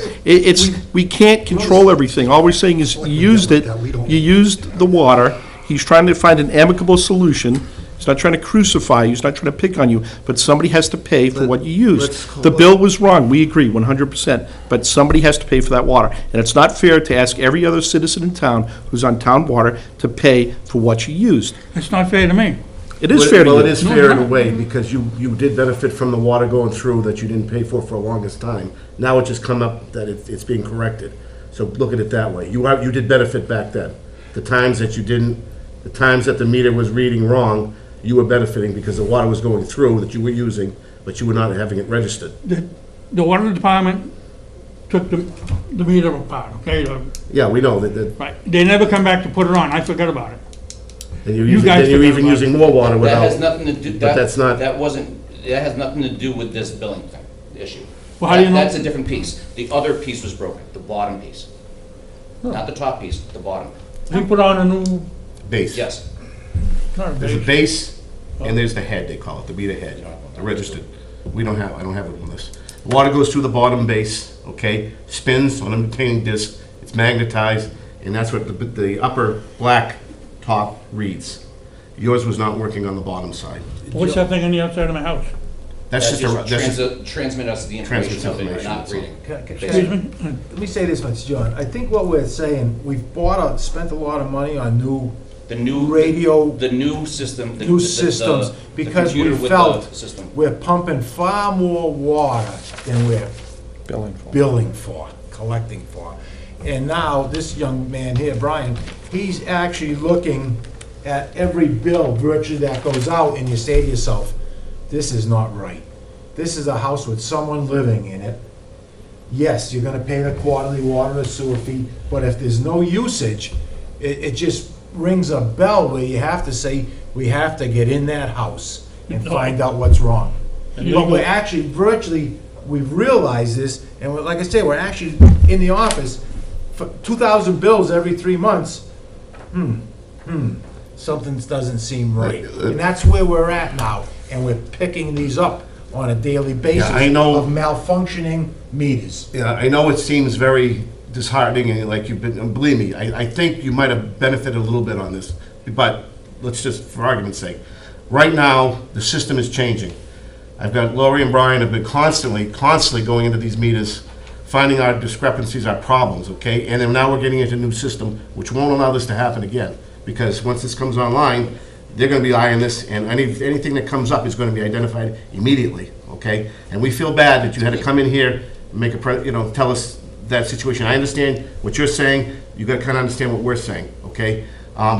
We can't control everything. All we're saying is, you used it, you used the water, he's trying to find an amicable solution. He's He's not trying to crucify you, he's not trying to pick on you, but somebody has to pay for what you let's used. call The it- bill was wrong, we agree, 100%, but somebody has to pay for that water. And it's not fair to ask every other citizen in town who's on town water to pay for what you used. It's not fair to me. It is fair to you. Well, it is No, fair in no. a way, because you did benefit from the water going through that you didn't pay for the longest time. Now it just come up that it's being corrected. So look at it that way. You did benefit back then. The times that you didn't, the times that the meter was reading wrong, you were benefiting because the water was going through that you were using, but you were not having it registered. The water department took the meter apart, okay? Yeah, we know that, Right, they never come back to put it on, I forgot about it. and you're You using, guys then you're took even it. using more water That has without. nothing to do, But that's not- that has nothing to do with this billing thing, issue. Well, how do you know? That's a different piece. The other piece was broken, the bottom piece. Not the top piece, the bottom. We put on a new, Base. Yes. not a There's a base. base, and there's the head, they call it, the meter head, the registered. I don't have it on this. The water goes through the bottom base, okay, spins on a retaining disc, it's magnetized, and that's what the upper black top reads. Yours was not working on the bottom side. What's that thing on the outside of my house? That's just Transmit us the information of it, information, not that's reading. Excuse me? Let me say this much, John. I think what we're saying, we've spent a lot of money on new The new. radio, The new system. new systems, the because we computer with felt the system. we're pumping far more water than we're billing for, collecting for. And now, this young man here, Brian, he's actually looking at every bill virtually that goes out, and you say to yourself, this is not right. This is a house with someone living in it. Yes, you're gonna pay the quarterly water and sewer fee, but if there's no usage, it just rings a bell where you have to say, we have to get in that house and find out what's wrong. But we're actually virtually, we've realized this, and like I say, we're actually in the office, for 2,000 bills every 3 months. Something doesn't seem right. And that's where we're at now, and we're picking these up on a daily basis I know. of malfunctioning meters. Yeah, I know it seems very disheartening, and like you've been, and believe me, I think you might have benefited a little bit on this, but let's just, for argument's sake, right now, the system is changing. I've got Lori and Brian have been constantly going into these meters, finding our discrepancies, our problems, okay? And then now we're getting into a new system, which won't allow this to happen again, because once this comes online, they're gonna be eyeing this, and anything that comes up is gonna be identified immediately, okay? And we feel bad that you had to come in here and make tell us that situation. I understand what you're saying, you gotta kinda understand what we're saying, okay?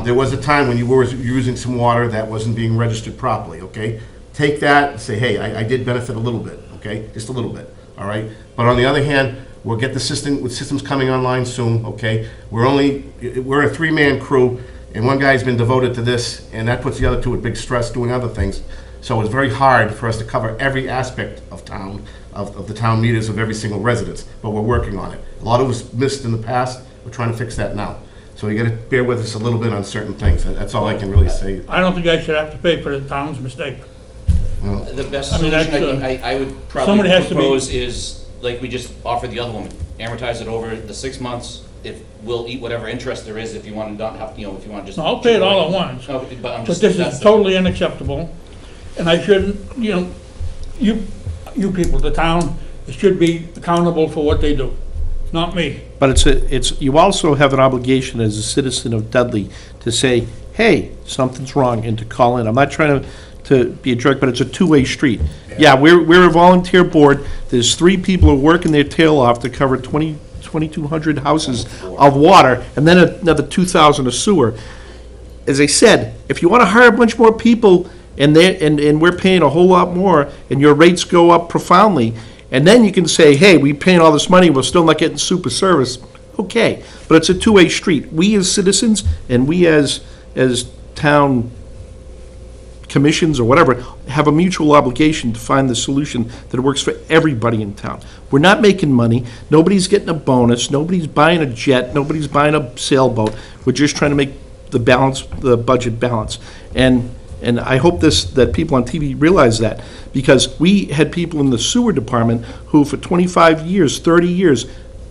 There was a time when you were using some water that wasn't being registered properly, okay? Take that and say, hey, I did benefit a little bit, okay? Just a little bit, all right? But on the other hand, we'll get the system, with systems coming online soon, okay? We're a three-man crew, and one guy's been devoted to this, and that puts the other two at big stress doing other things. So it's very hard for us to cover every aspect of town, of the town meters of every single residence, but we're working on it. A lot of was missed in the past, we're trying to fix that now. So you gotta bear with us a little bit on certain things, that's all I can really say. I don't think I should have to pay for the town's mistake. The best I mean, solution that's, I would somebody probably has to be- propose is, like we just offered the other woman, amortize it over the 6 months. If we'll eat whatever interest there is, if you want to not have, if you want to just. No, I'll pay it all at once. No, but I'm But just. this that's is the- totally unacceptable, and I shouldn't, you people, the town, should be accountable for what they do, not me. But you also have an obligation as a citizen of Dudley to say, hey, something's wrong, and to call in. I'm not trying to be a jerk, but it's a two-way street. Yeah, we're a volunteer board. There's 3 people who are working their tail off to cover 2,200 houses of water, and then another 2,000 of sewer. As I said, if you want to hire a bunch more people, and we're paying a whole lot more, and your rates go up profoundly, and then you can say, hey, we're paying all this money, we're still not getting super service. Okay, but it's a two-way street. We as citizens, and we as town commissions or whatever, have a mutual obligation to find the solution that works for everybody in town. We're not making money, nobody's getting a bonus, nobody's buying a jet, nobody's buying a sailboat. We're just trying to make the budget balance. And I hope that people on TV realize that, because we had people in the sewer department who for 25 years, 30 years,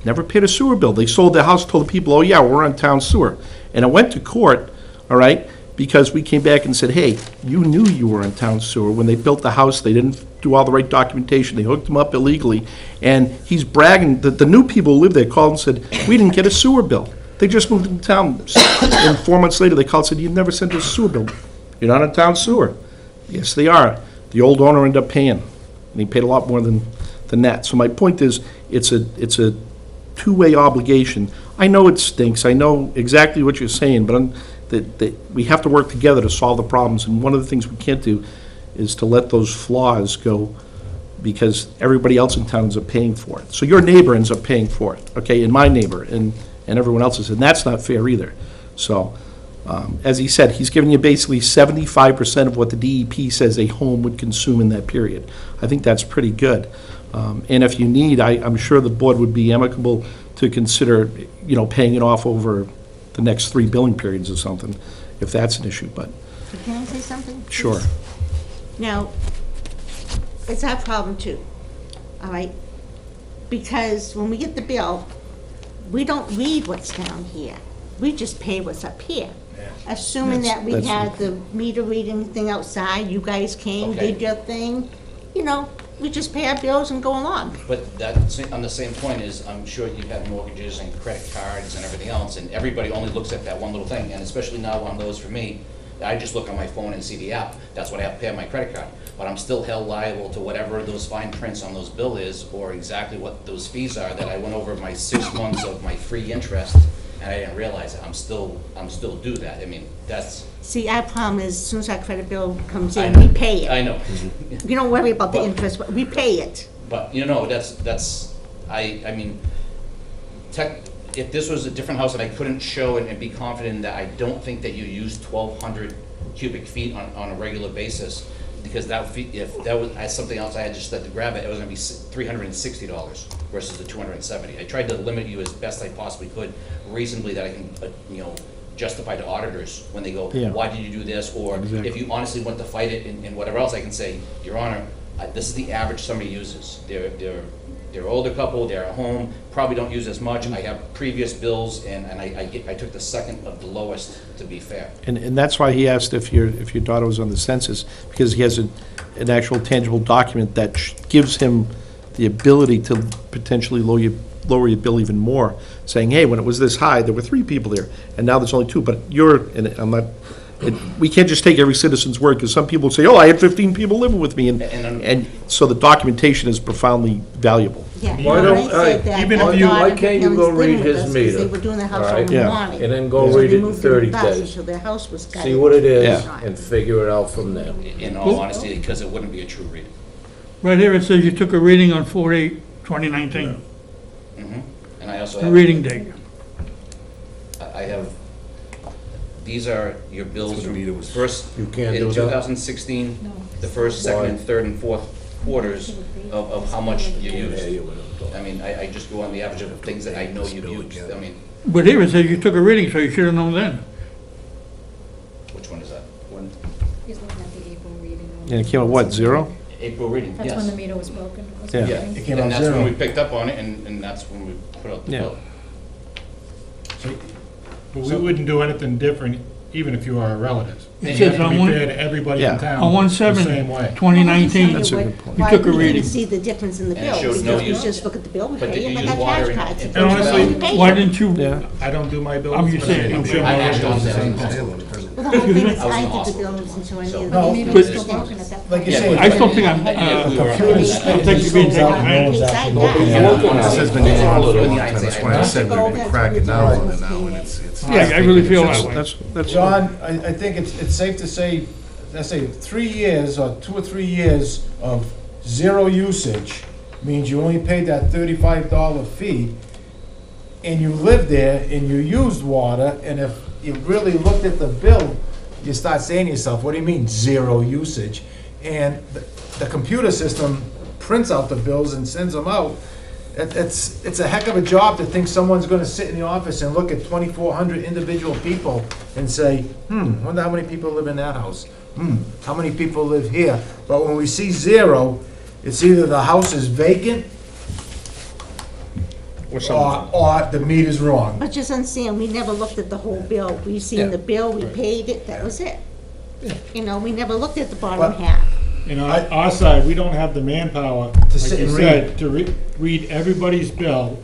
never paid a sewer bill. They sold their house, told the people, oh yeah, we're on town sewer. And it went to court, all right, because we came back and said, hey, you knew you were on town sewer. When they built the house, they didn't do all the right documentation, they hooked him up illegally, and he's bragging, that the new people who live there called and said, we didn't get a sewer bill. They just moved into town, and 4 months later, they called and said, you never sent us a sewer bill. You're not on town sewer. Yes, they are. The old owner ended up paying, and he paid a lot more than that. So my point is, it's a two-way obligation. I know it stinks, I know exactly what you're saying, but that we have to work together to solve the problems, and one of the things we can't do is to let those flaws go, because everybody else in town ends up paying for it. So your neighbor ends up paying for it, okay, and my neighbor, and everyone else's, and that's not fair either. So, as he said, he's giving you basically 75% of what the DEP says a home would consume in that period. I think that's pretty good. And if you need, I'm sure the board would be amicable to consider, paying it off over the next 3 billing periods or something, if that's an issue, but, So can I say something? please? sure. Now, it's our problem too, all right? Because when we get the bill, we don't read what's down here. We just pay what's up here. Assuming that we That's- had the meter reading thing outside, you guys came, Okay. did your thing, we just pay our bills and go along. But that's, on the same point is, I'm sure you've had mortgages and credit cards and everything else, and everybody only looks at that one little thing, and especially now on those for me, I just look on my phone and see the app, that's what I have to pay on my credit card. But I'm still held liable to whatever those fine prints on those bill is, or exactly what those fees are, that I went over my 6 months of my free interest, and I didn't realize it, I'm still due that, I mean, that's, See, our problem is, as soon as our credit bill comes I in, know. we pay it. I know. You don't worry about the But- interest, but we pay it. But, I mean, if this was a different house and I couldn't show and be confident that I don't think that you use 1,200 cubic feet on a regular basis, because if that was something else I had just had to grab it was gonna be $360 versus the $270. I tried to limit you as best I possibly could, reasonably, that I can, justify to auditors when they go, Yeah. why did you do this? Or Exactly. if you honestly want to fight it and whatever else, I can say, Your Honor, this is the average somebody uses. They're older couple, they're at home, probably don't use as much. I have previous bills, and I took the second of the lowest, to be fair. And that's why he asked if your daughter was on the census, because he has an actual tangible document that gives him the ability to potentially lower your bill even more, saying, hey, when it was this high, there were 3 people there, and now there's only 2, but we can't just take every citizen's word, because some people say, oh, I had 15 people living with me, and so the documentation is profoundly valuable. Yeah. Why when don't, I said that, even my if you, why daughter can't you was go living read with his us 'cause meter? They were doing the house all right? over Yeah. morning. And then go So read they it in moved 30 with us days. until their house was gutted. See what it is, Yeah. and figure it out from there. In all honesty, because it wouldn't be a true reading. Right here, it says you took a reading on 4/8/2019, And I also the have. reading date. I have, these are your bills That's what the meter was. first, You can't do in that? 2016, the first, second, and third, and fourth quarters of how much you used. I mean, I just go on the average of things that I know you've used. I mean, But here it says you took a reading, so you should have known then. which one is that? When, He's looking at the April reading. And it came out, what, 0? April reading, yes. That's when the meter was broken. was Yeah. it? Yeah, It came and out that's when 0. we picked up on it, and that's when we put out the Yeah. bill. But we wouldn't do anything different, even if you are a relative. It You says have to on be one- fair to everybody Yeah. in town. On the same way. 1/7/2019. That's a good point. You took a Why reading. we didn't see the difference in the And it bill, shows no because we use. just look at the bill, we But pay did it you like use our water cash in- cards. in- If And we honestly, don't pay Why it. didn't you, Yeah. I don't do my bills. I'm just saying, I'm sure I my actually bills was are in the the same. Well, the whole thing is I was in I the did the hospital. bills, and so I So knew. the No, meter but- was still broken at that point. Like you Yeah, say. I still think I'm, we were- Computers, I think you're being taken advantage of. Inside Yeah. that. This has been going on for a long Yeah. time, that's why I said we'd be cracking down on it now, and it's. Yeah, I really feel that way. That's. John, I think it's safe to say, let's say 3 years or 2 or 3 years of 0 usage means you only paid that $35 fee, and you lived there and you used water, and if you really looked at the bill, you start saying to yourself, what do you mean 0 usage? And the computer system prints out the bills and sends them out. It's a heck of a job to think someone's gonna sit in the office and look at 2,400 individual people and say, wonder how many people live in that house? How many people live here? But when we see 0, it's either the house is vacant or something. or the meter's wrong. But just understand, we never looked at the whole bill. We Yeah. seen the bill, we paid it, that was it. You know, we never looked at the bottom But- half. You know, our side, we don't have the manpower, To sit like you and said, to read everybody's bill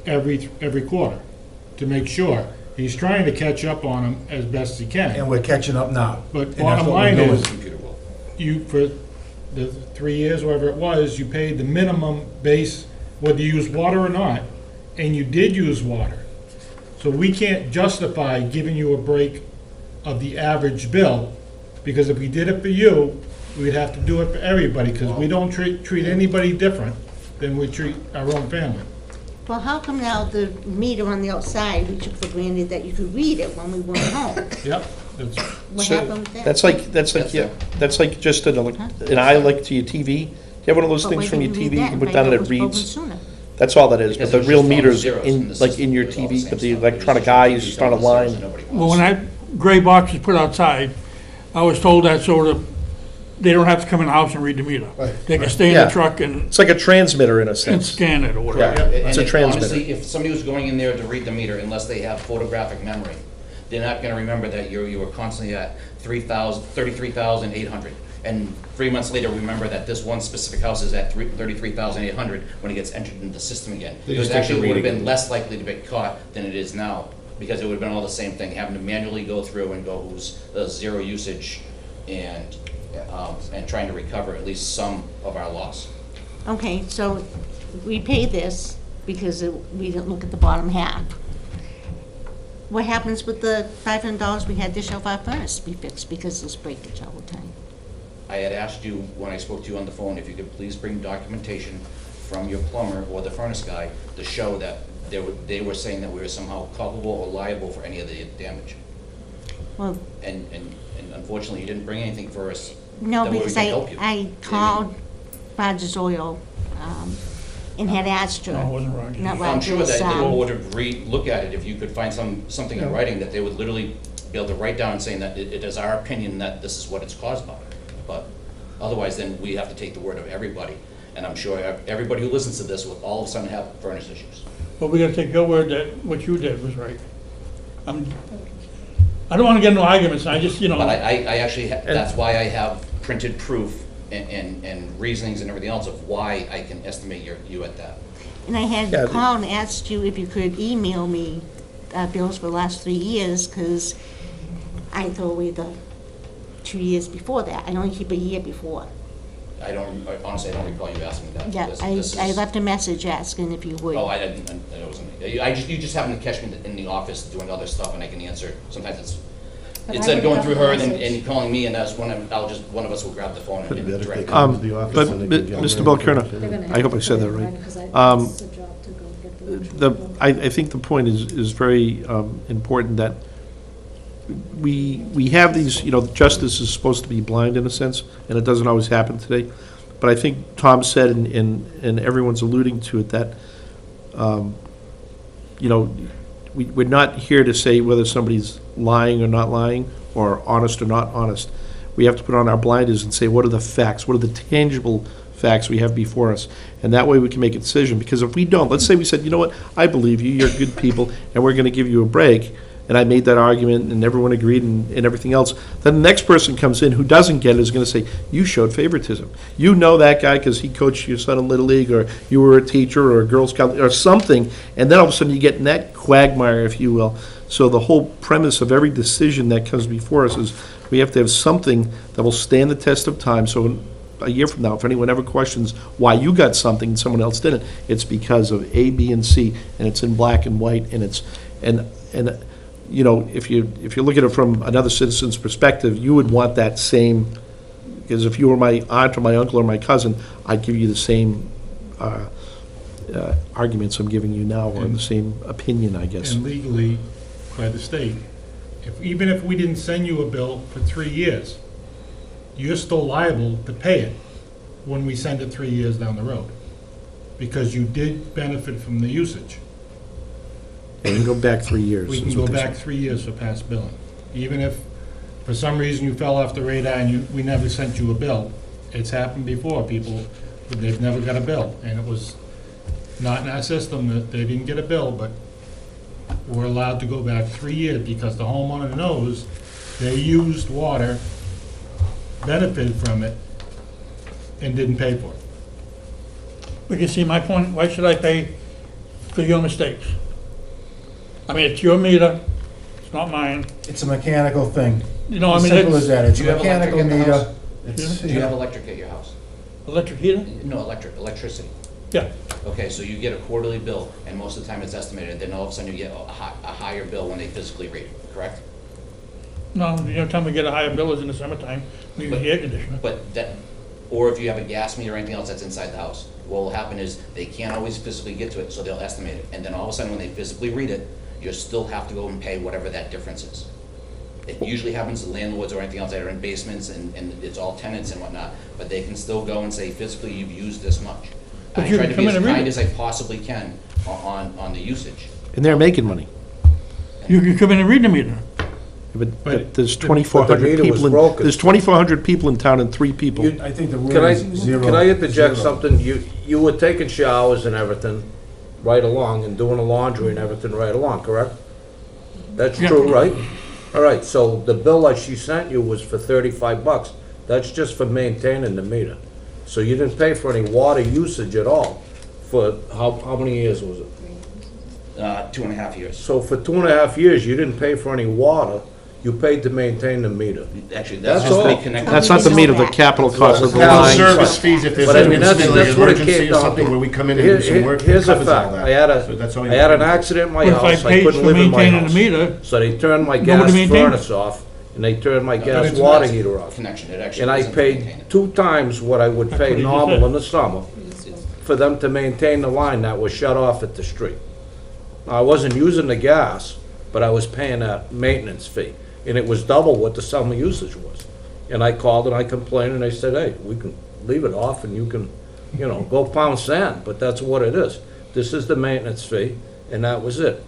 every quarter, to make sure. He's trying to catch up on them as best he And can. we're catching up now. But And that's bottom what we're line doing. is, Computer will. you, for the 3 years, whatever it was, you paid the minimum base, whether you use water or not, and you did use water. So we can't justify giving you a break of the average bill, because if we did it for you, we'd have to do it for everybody, because we don't treat anybody different than we treat our own family. Well, how come now the meter on the outside, we took for granted that you could read it when we weren't home? Yep, that's, What So, happened with that? That's like just an eye like to your TV. You have one of those But things why from your didn't you TV, read you that can and put find down out and it it was broken reads. sooner? That's all that is, but Because the it's real just all meter's zeros in, the like system in your with all the TV, same but the stuff. electronic It's eye, just you just on a all the zeros line. and nobody Well, wants. when that gray box is put outside, I was told that so that they don't have to come in the house and read the meter. They can stay in Yeah. the truck and It's like a transmitter in a sense. scan it or whatever. Yeah. And It's a if- transmitter. Honestly, if somebody was going in there to read the meter, unless they have photographic memory, they're not gonna remember that you were constantly at 33,800. And 3 months later, remember that this one specific house is at 33,800 when it gets entered into the system again. They It was just take the actually, would have reading. been less likely to get caught than it is now, because it would have been all the same thing, having to manually go through and go who's zero usage and trying to recover at least some of our loss. Okay, so we pay this because we didn't look at the bottom half. What happens with the $500 we had to shelf our furnace to be fixed because there's breakage all the time? I had asked you, when I spoke to you on the phone, if you could please bring documentation from your plumber or the furnace guy to show that they were saying that we were somehow culpable or liable for any of the damage. Well, And unfortunately, you didn't bring anything for us. no, that way we because can help you. I called Rogers Oil and had asked her. No, it wasn't Rogers. Not I'm sure Rogers, that the board would look at it, if you could find something in writing, that they would literally be able to write down saying that it is our opinion that this is what it's caused by. But otherwise, then we have to take the word of everybody. And I'm sure everybody who listens to this will all of a sudden have furnace issues. But we gotta take your word that what you did was right. I don't wanna get into arguments, I just, But I actually, that's why I have printed proof and reasonings and everything else of why I can estimate you at that. And I had Yeah, called and asked you if you could email me bills for the last 3 years, because I throw away the 2 years before that. I only keep a year before. Honestly, I don't recall you asking that. Yeah, I left a message asking if you would. Oh, I didn't, I wasn't, you just happen to catch me in the office doing other stuff and I can answer. Sometimes But it's I then would going have through the her message. and calling me and that's one of us will grab the phone and Better if they direct. come to the office But, and they can get Mr. them. Belcerna, I hope I said that right. I think the point is very important, that we have these, justice is supposed to be blind in a sense, and it doesn't always happen today. But I think Tom said, and everyone's alluding to it, that, we're not here to say whether somebody's lying or not lying, or honest or not honest. We have to put on our blinders and say, what are the facts? What are the tangible facts we have before us? And that way we can make a decision. Because if we don't, let's say we said, you know what, I believe you, you're good people, and we're going to give you a break, and I made that argument, and everyone agreed, and everything else, then the next person comes in who doesn't get it is going to say, you showed favoritism. You know that guy because he coached your son in Little League, or you were a teacher, or a Girl Scout, or something, and then all of a sudden you get in that quagmire, if you will. So the whole premise of every decision that comes before us is we have to have something that will stand the test of time, so a year from now, if anyone ever questions why you got something and someone else didn't, it's because of A, B, and C, and it's in black and white, and it's, and if you look at it from another citizen's perspective, you would want that same, because if you were my aunt or my uncle or my cousin, I'd give you the same arguments I'm giving you now, or the same opinion, I guess. and legally, by the state, even if we didn't send you a bill for 3 years, you're still liable to pay it when we send it 3 years down the road, because you did benefit from the usage. And we can go back 3 years. We is can what go they back say. 3 years for past billing. Even if, for some reason, you fell off the radar and we never sent you a bill. It's happened before, they've never got a bill, and it was not in our system, that they didn't get a bill, but we're allowed to go back 3 years because the homeowner knows they used water, benefited from it, and didn't pay for it. But you see my point, why should I pay for your mistakes? I mean, it's your meter, it's not mine. It's a mechanical thing. You know, I As mean, simple as it's that. It's Do a you have mechanical electric in the meter. house? It's, Do you have electric at your house? electric heater? No, electricity. Yeah. Okay, so you get a quarterly bill, and most of the time it's estimated, then all of a sudden you get a higher bill when they physically read it, correct? No, the only time we get a higher bill is in the summertime, we use the air conditioner. But that, or if you have a gas meter or anything else that's inside the house, what will happen is they can't always physically get to it, so they'll estimate it. And then all of a sudden, when they physically read it, you still have to go and pay whatever that difference is. It usually happens to landlords or anything else that are in basements and it's all tenants and whatnot, but they can still go and say physically, you've used this much. But I you try can to come be in as and read kind it. as I possibly can on the usage. And they're making money. You can come in and read the meter. But there's But the 2,400 meter was people in, broken. there's 2,400 people in town and 3 people. You- I think the Can word I, is zero. can I interject zero. something? You were taking showers and everything right along and doing the laundry and everything right along, correct? That's Yeah. true, right? All right, so the bill that she sent you was for $35. That's just for maintaining the meter. So you didn't pay for any water usage at all for, how many years was it? 2.5 years. So for 2.5 years, you didn't pay for any water, you paid to maintain the meter. Actually, that's That's just all. reconnected. That's not the meter, the capital cost of the Capital line. Service fees, if there's But I mean, that's an what it emergency came or down something to. where we come in and do some work, it Here's a covers all fact, that. So that's all you I had an pay for. accident in my But if I house, I paid couldn't for live in my maintaining house. the meter, So they turned my Nobody gas maintained it. furnace off, and they turned my gas it's water not heater off. Connection, it actually And I isn't to maintain paid it. 2 times what I would That's what pay he just normal said. in the summer for them to maintain the line that was shut off at the street. I wasn't using the gas, but I was paying that maintenance fee, and it was double what the summer usage was. And I called and I complained, and they said, hey, we can leave it off and you can, go pound sand, but that's what it is. This is the maintenance fee, and that was it.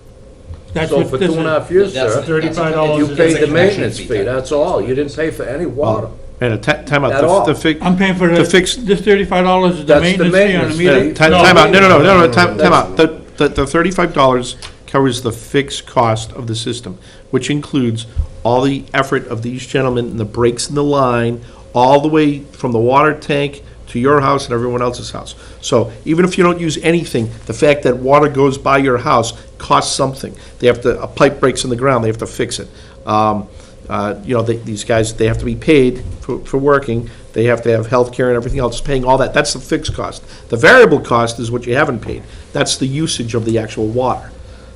that's So what for this is. 2.5 years, That's- sir, $35 you is paid a the connection maintenance fee, fee, that's all. You didn't pay for any water. And time At all. out, the fix, I'm paying for to fix, this $35 is the That's the maintenance fee on the maintenance meter? fee. time No, out, no, no, time out. The $35 covers the fixed cost of the system, which includes all the effort of these gentlemen and the breaks in the line, all the way from the water tank to your house and everyone else's house. So even if you don't use anything, the fact that water goes by your house costs something. They have to, a pipe breaks in the ground, they have to fix it. These guys, they have to be paid for working, they have to have health care and everything else, paying all that, that's the fixed cost. The variable cost is what you haven't paid, that's the usage of the actual water.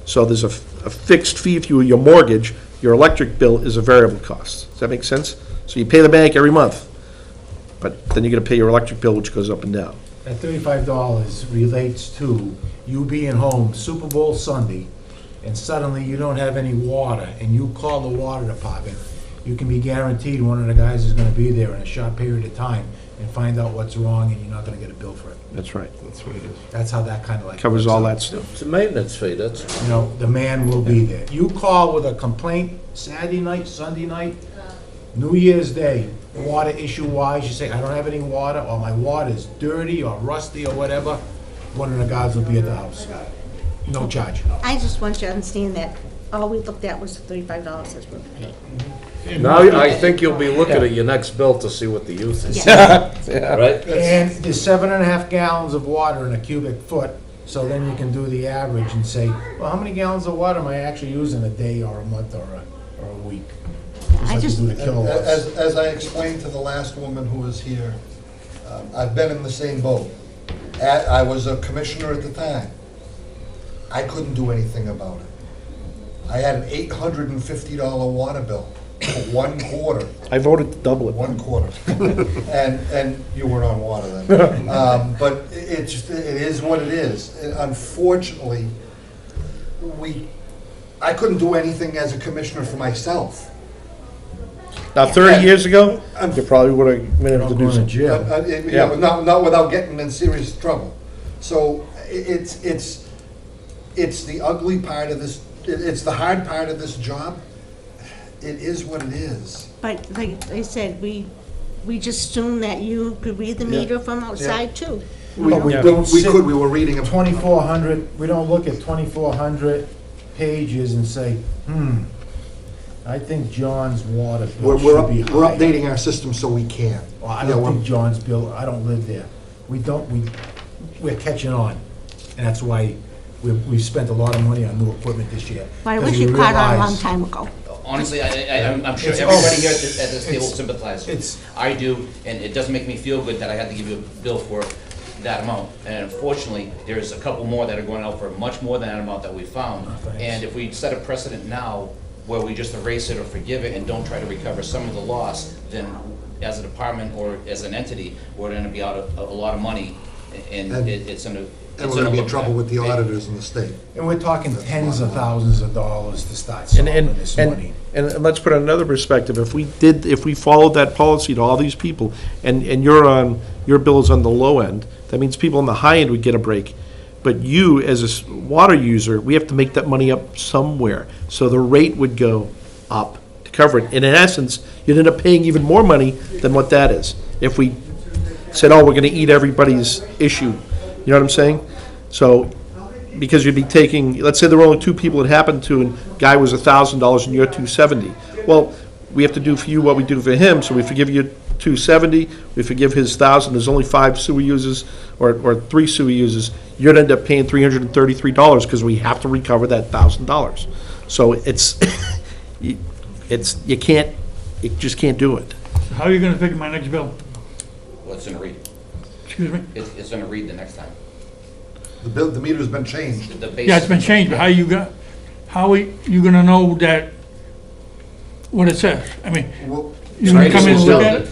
So there's a fixed fee if your mortgage, your electric bill is a variable cost. Does that make sense? So you pay the bank every month, but then you're gonna pay your electric bill, which goes up and down. That $35 relates to you being home Super Bowl Sunday, and suddenly you don't have any water, and you call the water department, you can be guaranteed one of the guys is gonna be there in a short period of time and find out what's wrong, and you're not gonna get a bill for it. That's right. That's what it is. That's how that kind of like. Covers works all out. that stuff. It's a maintenance fee, that's, The man will be there. You call with a complaint Saturday night, Sunday night, New Year's Day, water issue wise, you say, I don't have any water, or my water's dirty or rusty or whatever, one of the guys will be at the house. No charge. I just want you to understand that all we looked at was the $35 that's what we paid. now I think you'll be looking at your next bill to see what the use is, Yes. right? And there's 7.5 gallons of water in a cubic foot, so then you can do the average and say, well, how many gallons of water am I actually using a day or a month or a week? I like just- you do the kilowatts. As I explained to the last woman who was here, I've been in the same boat. I was a commissioner at the time. I couldn't do anything about it. I had an $850 water bill for 1 quarter. I voted to double it. 1 quarter. And you weren't on water then. But it is what it is. And unfortunately, I couldn't do anything as a commissioner for myself. Now, 30 years ago, you probably would have been able to I'm do going to something. jail. Yeah. Not without getting in serious trouble. So it's the ugly part of this, it's the hard part of this job. It is what it is. But like I said, we just assumed that you could read the meter from outside too. But we Yeah. don't We sit could, we were reading a 2,400, we don't look at 2,400 pages and say, I think John's water bill should be We're higher. updating our system so we can. Well, I Yeah, don't we're- think John's bill, I don't live there. We're catching on. And that's why we've spent a lot of money on new equipment this year. But I 'Cause wish we you caught on a long realize- time ago. Honestly, I'm sure It's- everybody here at this table it's- sympathizes. it's- I do, and it doesn't make me feel good that I had to give you a bill for that amount. And unfortunately, there's a couple more that are going out for much more than that amount that we found. Oh, thanks. And if we set a precedent now where we just erase it or forgive it and don't try to recover some of the loss, then as a department or as an entity, we're gonna be out a lot of money, and it's gonna. And we're gonna be in trouble with the auditors in the state. And we're talking tens of thousands of dollars to start And, solving this money. and let's put it in another perspective, if we followed that policy to all these people, and your bill is on the low end, that means people on the high end would get a break. But you, as a water user, we have to make that money up somewhere. So the rate would go up to cover it. And in essence, you'd end up paying even more money than what that is. If we said, oh, we're gonna eat everybody's issue, you know what I'm saying? So, because you'd be taking, let's say there were only two people it happened to, and guy was $1,000 and you're $270. Well, we have to do for you what we do for him, so we forgive you $270, we forgive his $1,000, there's only 5 sewer users, or 3 sewer users, you'd end up paying $333, because we have to recover that $1,000. So it's, you just can't do it. How are you gonna figure my next bill? Well, it's gonna read. Excuse me? It's gonna read the next time. The meter's been changed. The base- Yeah, it's been changed, but how are you gonna know that, what it says? I mean, Well, you gonna come in and look No, at it?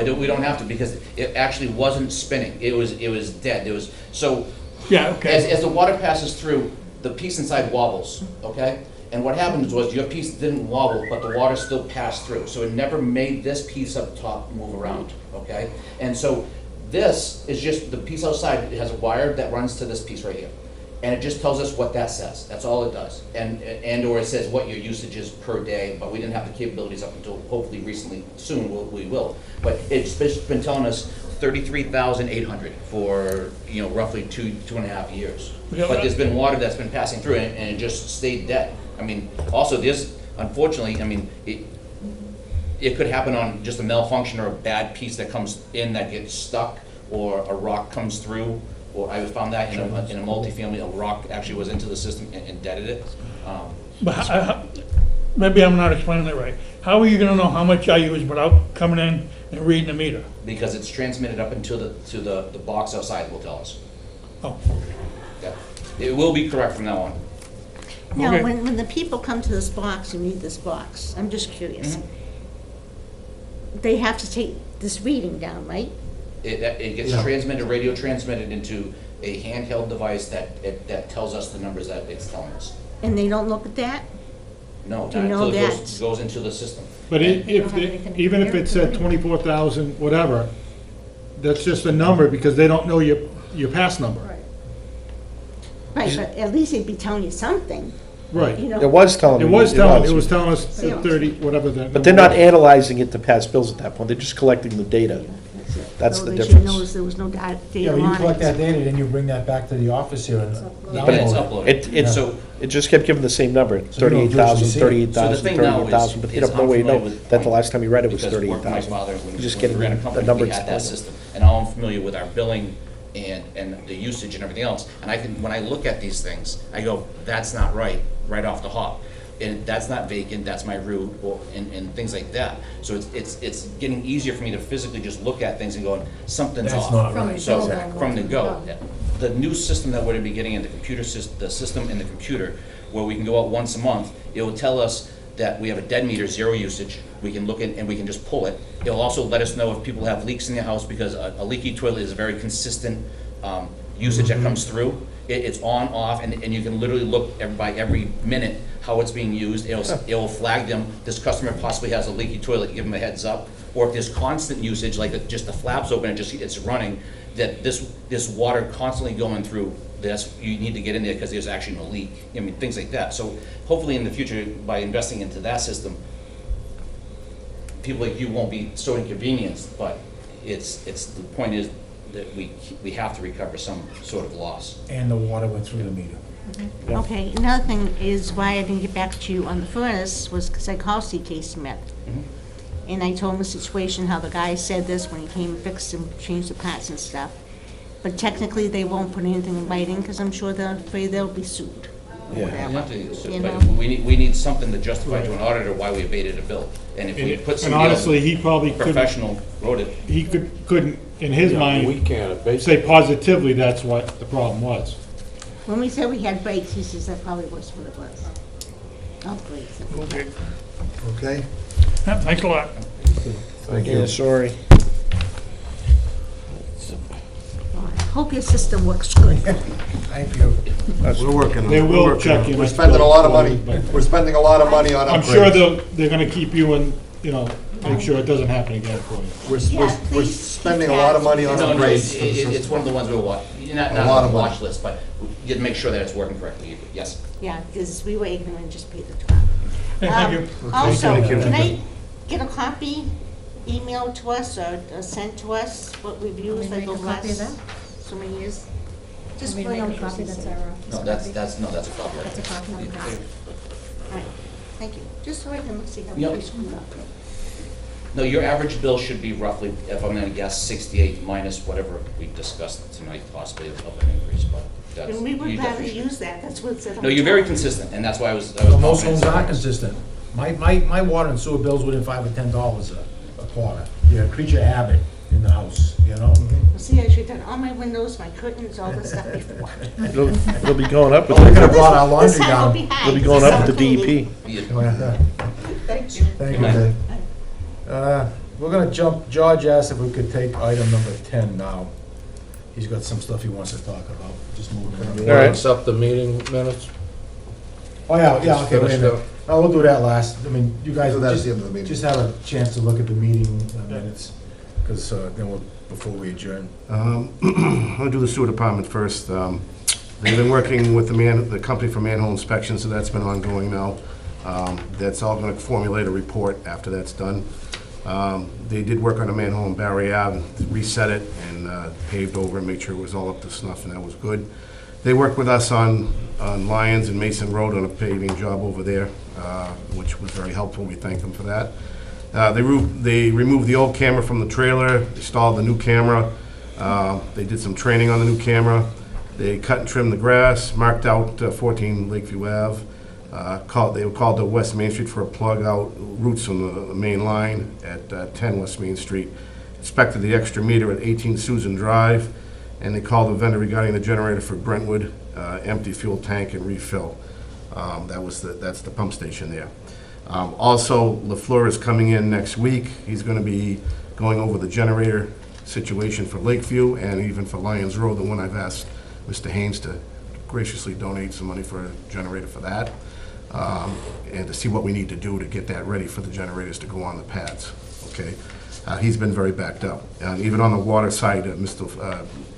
No, we don't have to, because it actually wasn't spinning. It was dead. So, Yeah, okay. as the water passes through, the piece inside wobbles, okay? And what happens was your piece didn't wobble, but the water still passed through. So it never made this piece up top move around, okay? And so this is just, the piece outside, it has a wire that runs to this piece right here. And it just tells us what that says. That's all it does. And/or it says what your usage is per day, but we didn't have the capabilities up until hopefully recently, soon we will. But it's been telling us 33,800 for, roughly two and a half years. Yeah, But there's been water that's been passing through and it just stayed dead. I mean, also there's, unfortunately, I mean, it could happen on just a malfunction or a bad piece that comes in that gets stuck, or a rock comes through, or I found that in a multifamily, a rock actually was into the system and deaded it. But maybe I'm not explaining it right. How are you gonna know how much I use without coming in and reading the meter? Because it's transmitted up into the box outside will tell us. Oh, Yeah. It will be correct from now on. Now, Okay. when the people come to this box and read this box, I'm just curious. They have to take this reading down, right? It gets Yeah. transmitted, radio transmitted into a handheld device that tells us the numbers that it's telling us. And they don't look at that? No, Do not you know until it that? goes into the system. But even if it said 24,000, whatever, that's just a number, because they don't know your past number. Right, but at least they'd be telling you something, you Right. know? It was telling It me. was telling us Yeah. 30, whatever that. But they're not number analyzing it to pass bills at that point, they're just collecting the data. That's So the they should difference. know there was no data Yeah, but you on collect that it. data, then you bring that back to the office here and Yeah, it's download it. uploaded. So, it just kept giving the same number, So you don't 38,000, visually see it. 38,000, So the thing now is- 38,000, but you is have no I'm way to know familiar with that the Point, last time you read it was because working with my 38,000. father, when You just when get we ran a the company, number we had that display. system. And now I'm familiar with our billing and the usage and everything else. And when I look at these things, I go, that's not right off the hop. And that's not vacant, that's my route, and things like that. So it's getting easier for me to physically just look at things and going, something's That's off. not From right. the So, go. from the go. The new system that we're gonna be getting in the system in the computer, where we can go out once a month, it will tell us that we have a dead meter, 0 usage, we can look in and we can just pull it. It'll also let us know if people have leaks in their house, because a leaky toilet is a very consistent usage that comes through. It's on, off, and you can literally look by every minute how it's being used. It'll flag them, this customer possibly has a leaky toilet, give them a heads up. Or if there's constant usage, like just the flaps open and it's running, that this water constantly going through this, you need to get in there because there's actually no leak. I mean, things like that. So hopefully in the future, by investing into that system, people like you won't be so inconvenienced, but the point is, that we have to recover some sort of loss. And the water went through the meter. Okay, another thing is why I didn't get back to you on the furnace was because I called CK Smith. And I told him the situation, how the guy said this when he came and fixed and changed the parts and stuff. But technically, they won't put anything in writing because I'm sure they're afraid they'll be sued. Or We whatever, have to- you but know? we need something to justify to an auditor why we abated a bill. And if we put And somebody else, honestly, he probably couldn't, professional, wrote it, he couldn't, in his We mind, can't, say positively that's what the problem was. When we said we had breaks, he says that probably was what it was. Oh, breaks. Okay. Okay? Yeah, thanks a lot. Yeah, sorry. Well, I hope your system works good. Thank you. We're working on it. They We're will working check on it. in. We're spending a lot of money, we're spending a lot of money on upgrades. I'm sure they're gonna keep you in, you know, make sure it doesn't happen again for you. Yeah, We're please spending a keep lot that. of money on no, upgrades. for the it's system. one of the ones we'll watch, not A lot on of the money. watch list, but you make sure that it's working correctly, yes. Yeah, because we were ignorant and just paid the top. Hey, thank you. Also, Thank you. can I get a copy emailed to us or sent to us, what we've used like make a over the copy of last that? so many years? Just Want for me to your make a copy? That's our office No, that's copy. a copy. That's a copy. All right, thank you. Just so I can see how Yep. we screwed up. No, your average bill should be roughly, if I'm gonna guess, 68 minus whatever we discussed tonight, possibly of an increase, but that's. And we would you rather definitely should. use that, that's what it said on No, the you're very top. consistent, and that's why I was Well, most confident. homes are consistent. My water and sewer bill's within $5 or $10 a quarter. You create your habit in the house, you know? Well, see, I should've done all my windows, my curtains, all this stuff before. It'll be going up with We could the, have brought our This laundry time will down. be high. it'll be going up with the Summer cleaning. DEP. You- Thank you. Thank you, Dave. We're gonna jump, George asked if we could take item number 10 now. He's got some stuff he wants to talk about, just moving You on. want to accept the meeting minutes? Oh, yeah, okay, wait a Finish minute. up. Oh, we'll do that last. I mean, you guys Do that at just, the end of the meeting. just have a chance to look at the meeting minutes, because then we'll, before we adjourn. I'll do the sewer department first. They've been working with the company for manhole inspection, so that's been ongoing now. That's all gonna formulate a report after that's done. They did work on a manhole in Barry Ave, reset it and paved over and made sure it was all up to snuff, and that was good. They worked with us on Lyons and Mason Road on a paving job over there, which was very helpful. We thank them for that. They removed the old camera from the trailer, installed the new camera. They did some training on the new camera. They cut and trimmed the grass, marked out 14 Lakeview Ave. They were called to West Main Street for a plug out routes from the main line at 10 West Main Street. Inspected the extra meter at 18 Susan Drive, and they called the vendor regarding the generator for Brentwood, empty fuel tank and refill. That's the pump station there. Also, LaFleur is coming in next week. He's going to be going over the generator situation for Lakeview and even for Lyons Road, the one I've asked Mr. Haynes to graciously donate some money for a generator for that, and to see what we need to do to get that ready for the generators to go on the pads, okay? He's been very backed up. And even on the water side, Mr.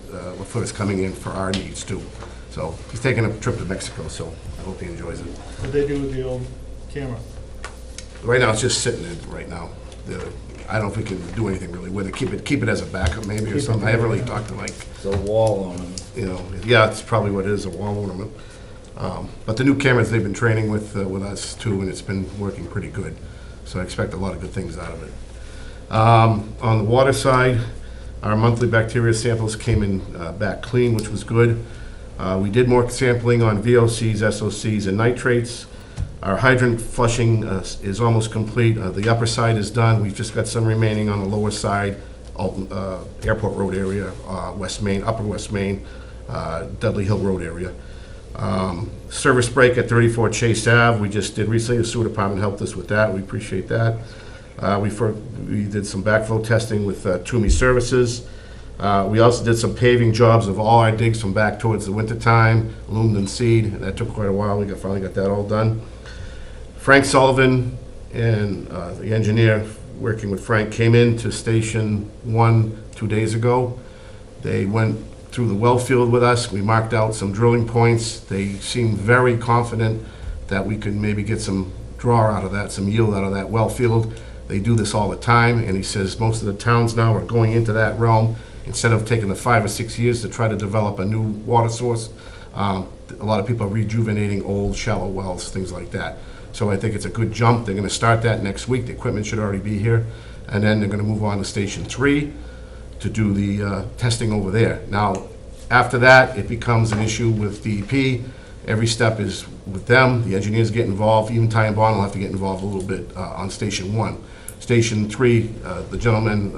LaFleur is coming in for our needs too. So he's taking a trip to Mexico, so I hope he enjoys it. What they do with the old camera? Right now, it's just sitting in right now. I don't know if we can do anything really with it. Keep it as a backup maybe or something. I haven't really talked to Mike. It's a wall on them. You know, yeah, it's probably what it is, a wall ornament. But the new cameras, they've been training with us too, and it's been working pretty good. So I expect a lot of good things out of it. On the water side, our monthly bacteria samples came in back clean, which was good. We did more sampling on VOCs, SOCs, and nitrates. Our hydrant flushing is almost complete. The upper side is done. We've just got some remaining on the lower side, Airport Road area, West Main, Upper West Main, Dudley Hill Road area. Service break at 34 Chase Ave, we just did recently. The sewer department helped us with that. We appreciate that. We did some backflow testing with Toomey Services. We also did some paving jobs of all our digs from back towards the wintertime, loomed and seed, and that took quite a while. We finally got that all done. Frank Sullivan and the engineer working with Frank came into Station 1 2 days ago. They went through the well field with us. We marked out some drilling points. They seemed very confident that we could maybe get some draw out of that, some yield out of that well field. They do this all the time, and he says most of the towns now are going into that realm instead of taking the 5 or 6 years to try to develop a new water source, a lot of people are rejuvenating old shallow wells, things like that. So I think it's a good jump. They're gonna start that next week. The equipment should already be here. And then they're gonna move on to Station 3 to do the testing over there. Now, after that, it becomes an issue with DEP. Every step is with them. The engineers get involved. Even Ty and Bond will have to get involved a little bit on Station 1. Station 3, the gentleman,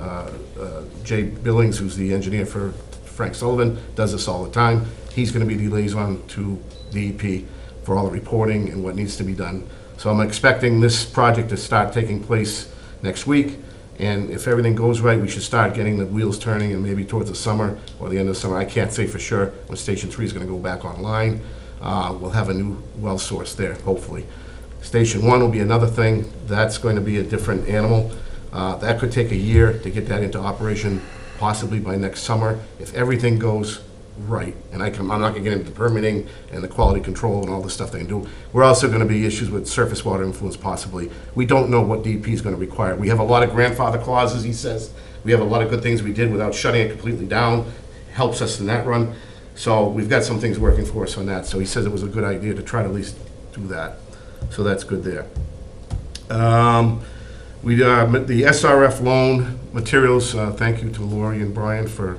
Jay Billings, who's the engineer for Frank Sullivan, does this all the time. He's gonna be the liaison to DEP for all the reporting and what needs to be done. So I'm expecting this project to start taking place next week. And if everything goes right, we should start getting the wheels turning, and maybe towards the summer or the end of the summer. I can't say for sure when Station 3 is going to go back online. We'll have a new well source there, hopefully. Station 1 will be another thing. That's going to be a different animal. That could take a year to get that into operation, possibly by next summer, if everything goes right. And I'm not going to get into permitting and the quality control and all the stuff they can do. We're also going to be issues with surface water influence, possibly. We don't know what DEP is going to require. We have a lot of grandfather clauses, he says. We have a lot of good things we did without shutting it completely down. Helps us in that run. So we've got some things working for us on that. So he says it was a good idea to try to at least do that. So that's good there. The SRF loan materials, thank you to Lori and Brian for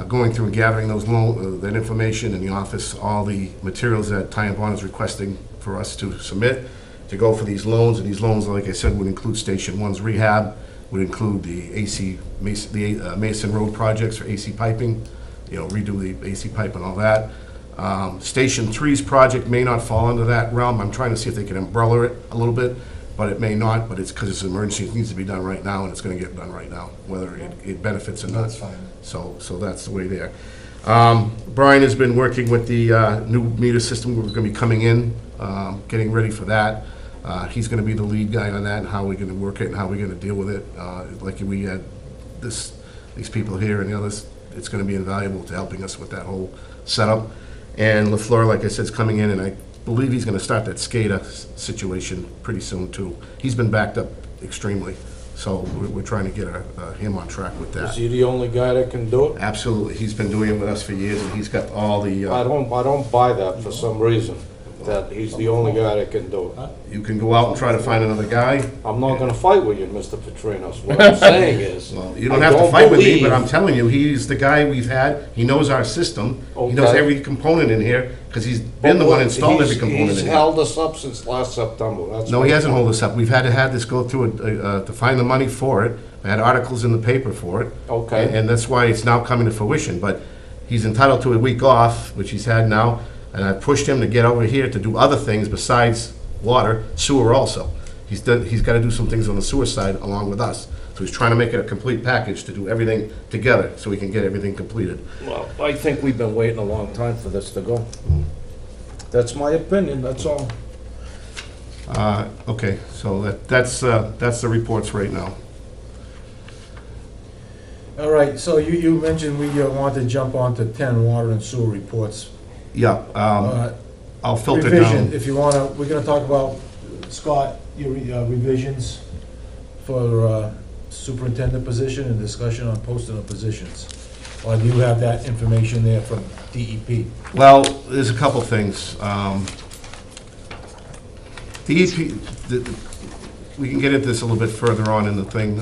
going through and gathering that information in the office, all the materials that Ty and Bond is requesting for us to submit to go for these loans. And these loans, like I said, would include Station 1's rehab, would include the Mason Road projects for AC piping, redo the AC pipe and all that. Station 3's project may not fall under that realm. I'm trying to see if they can umbrella it a little bit, but it may not, but it's because it's an emergency. It needs to be done right now, and it's going to get done right now, whether it benefits or not. That's fine. So that's the way there. Brian has been working with the new meter system. We're going to be coming in, getting ready for that. He's going to be the lead guy on that, and how we're going to work it and how we're going to deal with it. Like we had these people here and the others, it's going to be invaluable to helping us with that whole setup. And LaFleur, like I said, is coming in, and I believe he's going to start that SCADA situation pretty soon, too. He's been backed up extremely, so we're trying to get him on track with that. Is he the only guy that can do it? Absolutely. He's been doing it with us for years, and he's got all the... I don't buy that for some reason, that he's the only guy that can do it. You can go out and try to find another guy. I'm not gonna fight with you, Mr. Petrinos. What I'm saying is... Well, you don't have to fight with me, but I'm telling you, he's the guy we've had. He knows our system. He knows Okay. every component in here, because he's been the one installed every component in He's here. held us up since last September. That's No, what- he hasn't held us up. We've had to have this go through to find the money for it. I had articles in the paper for it. Okay. And that's why it's now coming to fruition. But he's entitled to a week off, which he's had now, and I pushed him to get over here to do other things besides water, sewer also. He's got to do some things on the sewer side along with us. So he's trying to make it a complete package to do everything together so we can get everything completed. Well, I think we've been waiting a long time for this to go. That's my opinion, that's all. Okay, so that's the reports right now. All right, so you mentioned we want to jump on to 10 water and sewer reports. Yeah, I'll filter Revision, down. if you want to, we're going to talk about, Scott, your revisions for superintendent position and discussion on posting of positions. Or do you have that information there from DEP? Well, there's a couple things. DEP, we can get into this a little bit further on in the thing.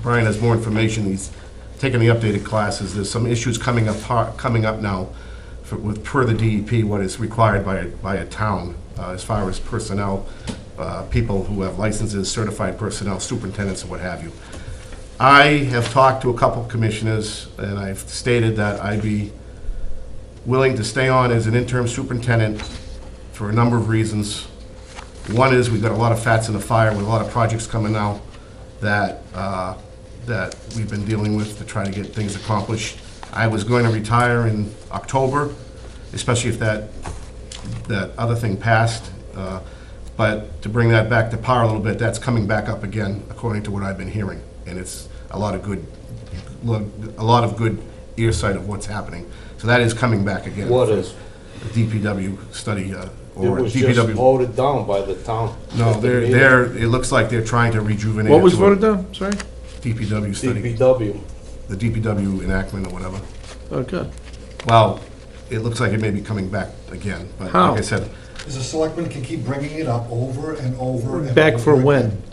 Brian has more information. He's taking the updated classes. There's some issues coming up now with per the DEP, what is required by a town as far as personnel, people who have licenses, certified personnel, superintendents, and what have you. I have talked to a couple commissioners, and I've stated that I'd be willing to stay on as an interim superintendent for a number of reasons. One is we've got a lot of fats in the fire with a lot of projects coming out that we've been dealing with to try to get things accomplished. I was going to retire in October, especially if that other thing passed. But to bring that back to par a little bit, that's coming back up again, according to what I've been hearing. And it's a lot of good earsight of what's happening. So that is coming back again. What is? The DPW study, It or was just DPW. voted down by the town. No, at the meeting. it looks like they're trying to rejuvenate. What was it to a voted down, sorry? DPW study. DPW. the DPW enactment or whatever. Oh, good. Well, it looks like it may be coming back again, but How? like I said, As a selectman can keep bringing it up over and over and over. Back for when? again.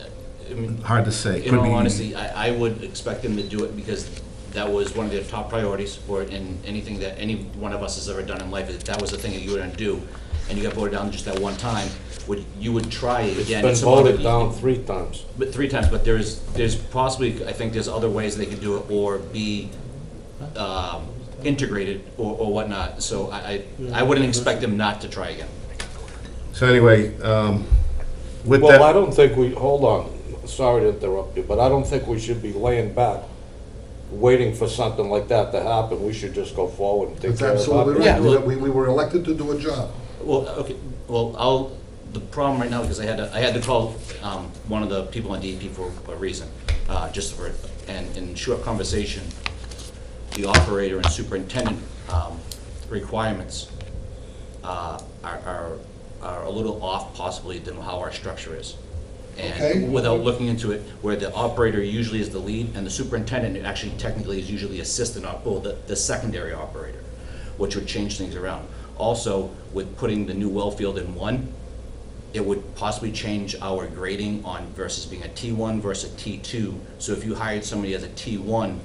I mean, hard to say. in Could all be- honesty, I would expect them to do it because that was one of their top priorities for in anything that any one of us has ever done in life. If that was the thing that you were gonna do, and you got voted down just that one time, you would try it It's again. been at some other- voted down 3 times. But 3 times, but there's possibly, I think there's other ways they could do it or be integrated or whatnot. So I wouldn't expect them not to try again. So anyway, with Well, I that, don't think hold on, sorry to interrupt you, but I don't think we should be laying back, waiting for something like that to happen. We should just go forward and take That's care of absolutely it. right. We were elected to do a job. Well, okay, well, the problem right now, because I had to call one of the people on DEP for a reason, just for, and in short conversation, the operator and superintendent requirements are a little off possibly than how our structure is. Okay. And without looking into it, where the operator usually is the lead, and the superintendent actually technically is usually assistant, the secondary operator, which would change things around. Also, with putting the new well field in one, it would possibly change our grading on versus being a T1 versus a T2. So if you hired somebody as a T1,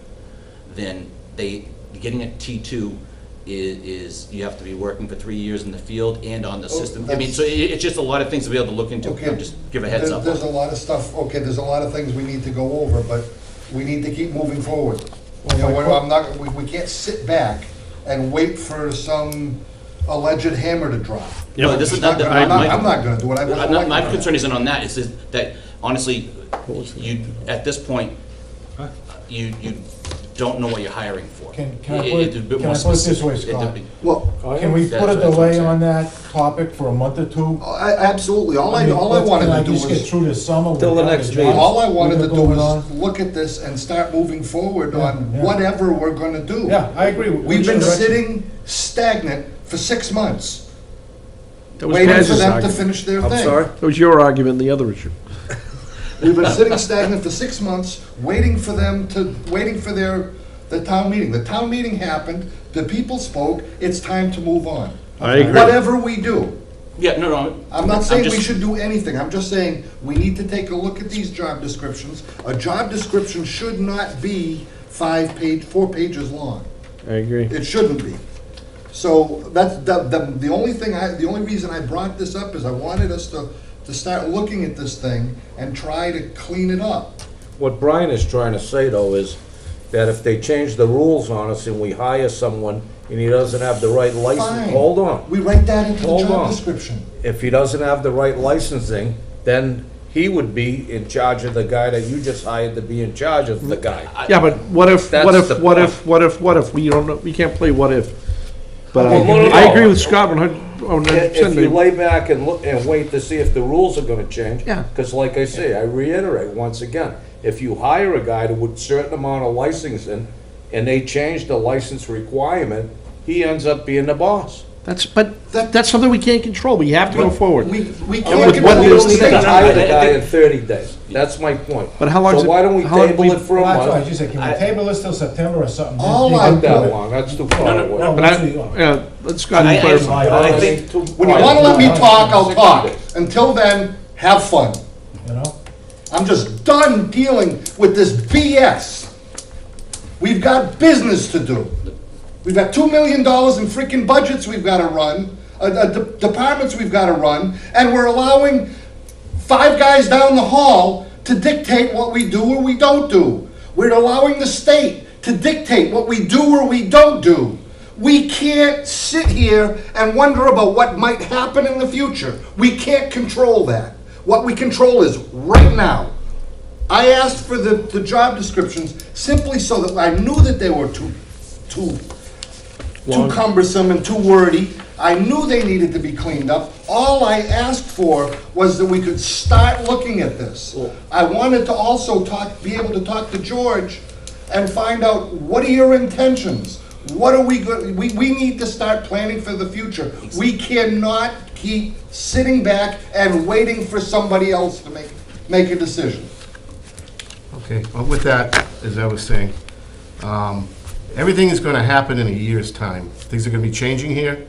then getting a T2 is you have to be working for 3 years in the field and on the system. I mean, so it's just a lot of things to be able to look into. Okay. Just give a heads up. There's a lot of stuff, okay, there's a lot of things we need to go over, but we need to keep moving forward. You know, we can't sit back and wait for some alleged hammer to drop. No, this is not. I'm not gonna do it. I wasn't elected My for concern that. isn't on that. It's just that honestly, you at this point, you don't know what you're hiring for. Can I put It's a it, bit can I more put it this specific. way, Scott? Well, Can we That's put a what I'm delay saying. on that topic for a month or two? absolutely, all I mean, wanted can I to do just get was, through this summer? Till the without next jobs meeting. all I wanted to that are do going was on? look at this and start moving forward Yeah, on yeah. whatever we're gonna do. Yeah, I agree. We've been Which direction? sitting stagnant for 6 months, That was waiting for Paz's them to argument. finish their I'm thing. sorry? That was your argument, the other issue. We've been sitting stagnant for 6 months, waiting for the town meeting. The town meeting happened, the people spoke, it's time to move on. I agree. Whatever we do. Yeah, no. I'm not saying we just- should do anything, I'm just saying, we need to take a look at these job descriptions. A job description should not be 4 pages long. I agree. It shouldn't be. So that's the only reason I brought this up is I wanted us to start looking at this thing and try to clean it up. What Brian is trying to say, though, is that if they change the rules on us and we hire someone and he doesn't have the right license, Fine. hold on. We write that into the Hold job on. description. If he doesn't have the right licensing, then he would be in charge of the guy that you just hired to be in charge of the guy. Yeah, but what if, That's what if, the what point. if, what if, what if, we don't know, we can't play what if. But Well, no, I no. agree with Scott 100%. If you lay back and look and wait to see if the rules are gonna change. Yeah. Because like I say, I reiterate once again, if you hire a guy with a certain amount of licensing and they change the license requirement, he ends up being the boss. That's something we can't control, we have to go forward. We with can't what control is those the- We things. can hire the guy in 30 days. That's my point. But how long is So it- why don't we how long table we- it for a Well, that's why I month? just said, can we table this till September or something? All Just I- Not do that it. long, that's too far No, away. no, But I, let's go ahead and clarify. I think When you wanna let me talk, I'll talk. Until then, have fun. You know? I'm just done dealing with this BS. We've got business to do. We've got $2 million in freaking budgets we've gotta run, departments we've gotta run, and we're allowing 5 guys down the hall to dictate what we do or we don't do. We're allowing the state to dictate what we do or we don't do. We can't sit here and wonder about what might happen in the future. We can't control that. What we control is right now. I asked for the job descriptions simply so that I knew that they were too cumbersome and too wordy. I knew they needed to be cleaned up. All I asked for was that we could start looking at this. I wanted to also be able to talk to George and find out, what are your intentions? What are we good? We need to start planning for the future. We cannot keep sitting back and waiting for somebody else to make a decision. okay, well, with that, as I was saying, Everything is gonna happen in a year's time. Things are gonna be changing here.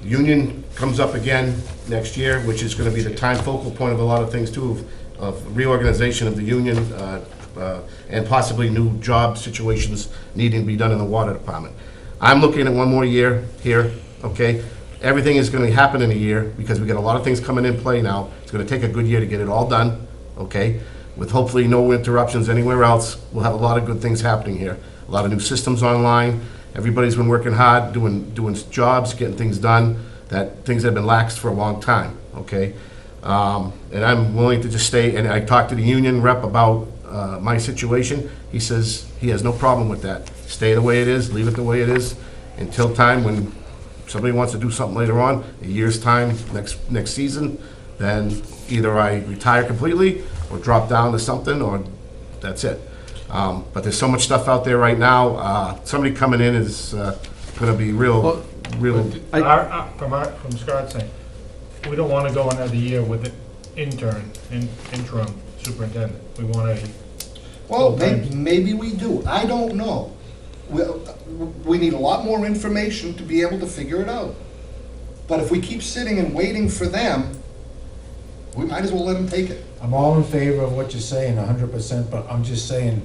Union comes up again next year, which is gonna be the time focal point of a lot of things too, of reorganization of the union, and possibly new job situations needing to be done in the water department. I'm looking at one more year here, okay? Everything is gonna happen in a year, because we got a lot of things coming in play now. It's gonna take a good year to get it all done, okay? With hopefully no interruptions anywhere else, we'll have a lot of good things happening here. A lot of new systems online. Everybody's been working hard, doing jobs, getting things done, things that have been laxed for a long time, okay? And I'm willing to just stay, and I talked to the union rep about my situation. He says he has no problem with that. Stay the way it is, leave it the way it is, until time when somebody wants to do something later on, a year's time, next season, then either I retire completely, or drop down to something, or that's it. But there's so much stuff out there right now. Somebody coming in is gonna be real. From Scott's saying, we don't want to go another year with the interim superintendent. We want a Well, full-time. maybe we do. I don't know. We need a lot more information to be able to figure it out. But if we keep sitting and waiting for them, we might as well let them take it. I'm all in favor of what you're saying, 100%, but I'm just saying,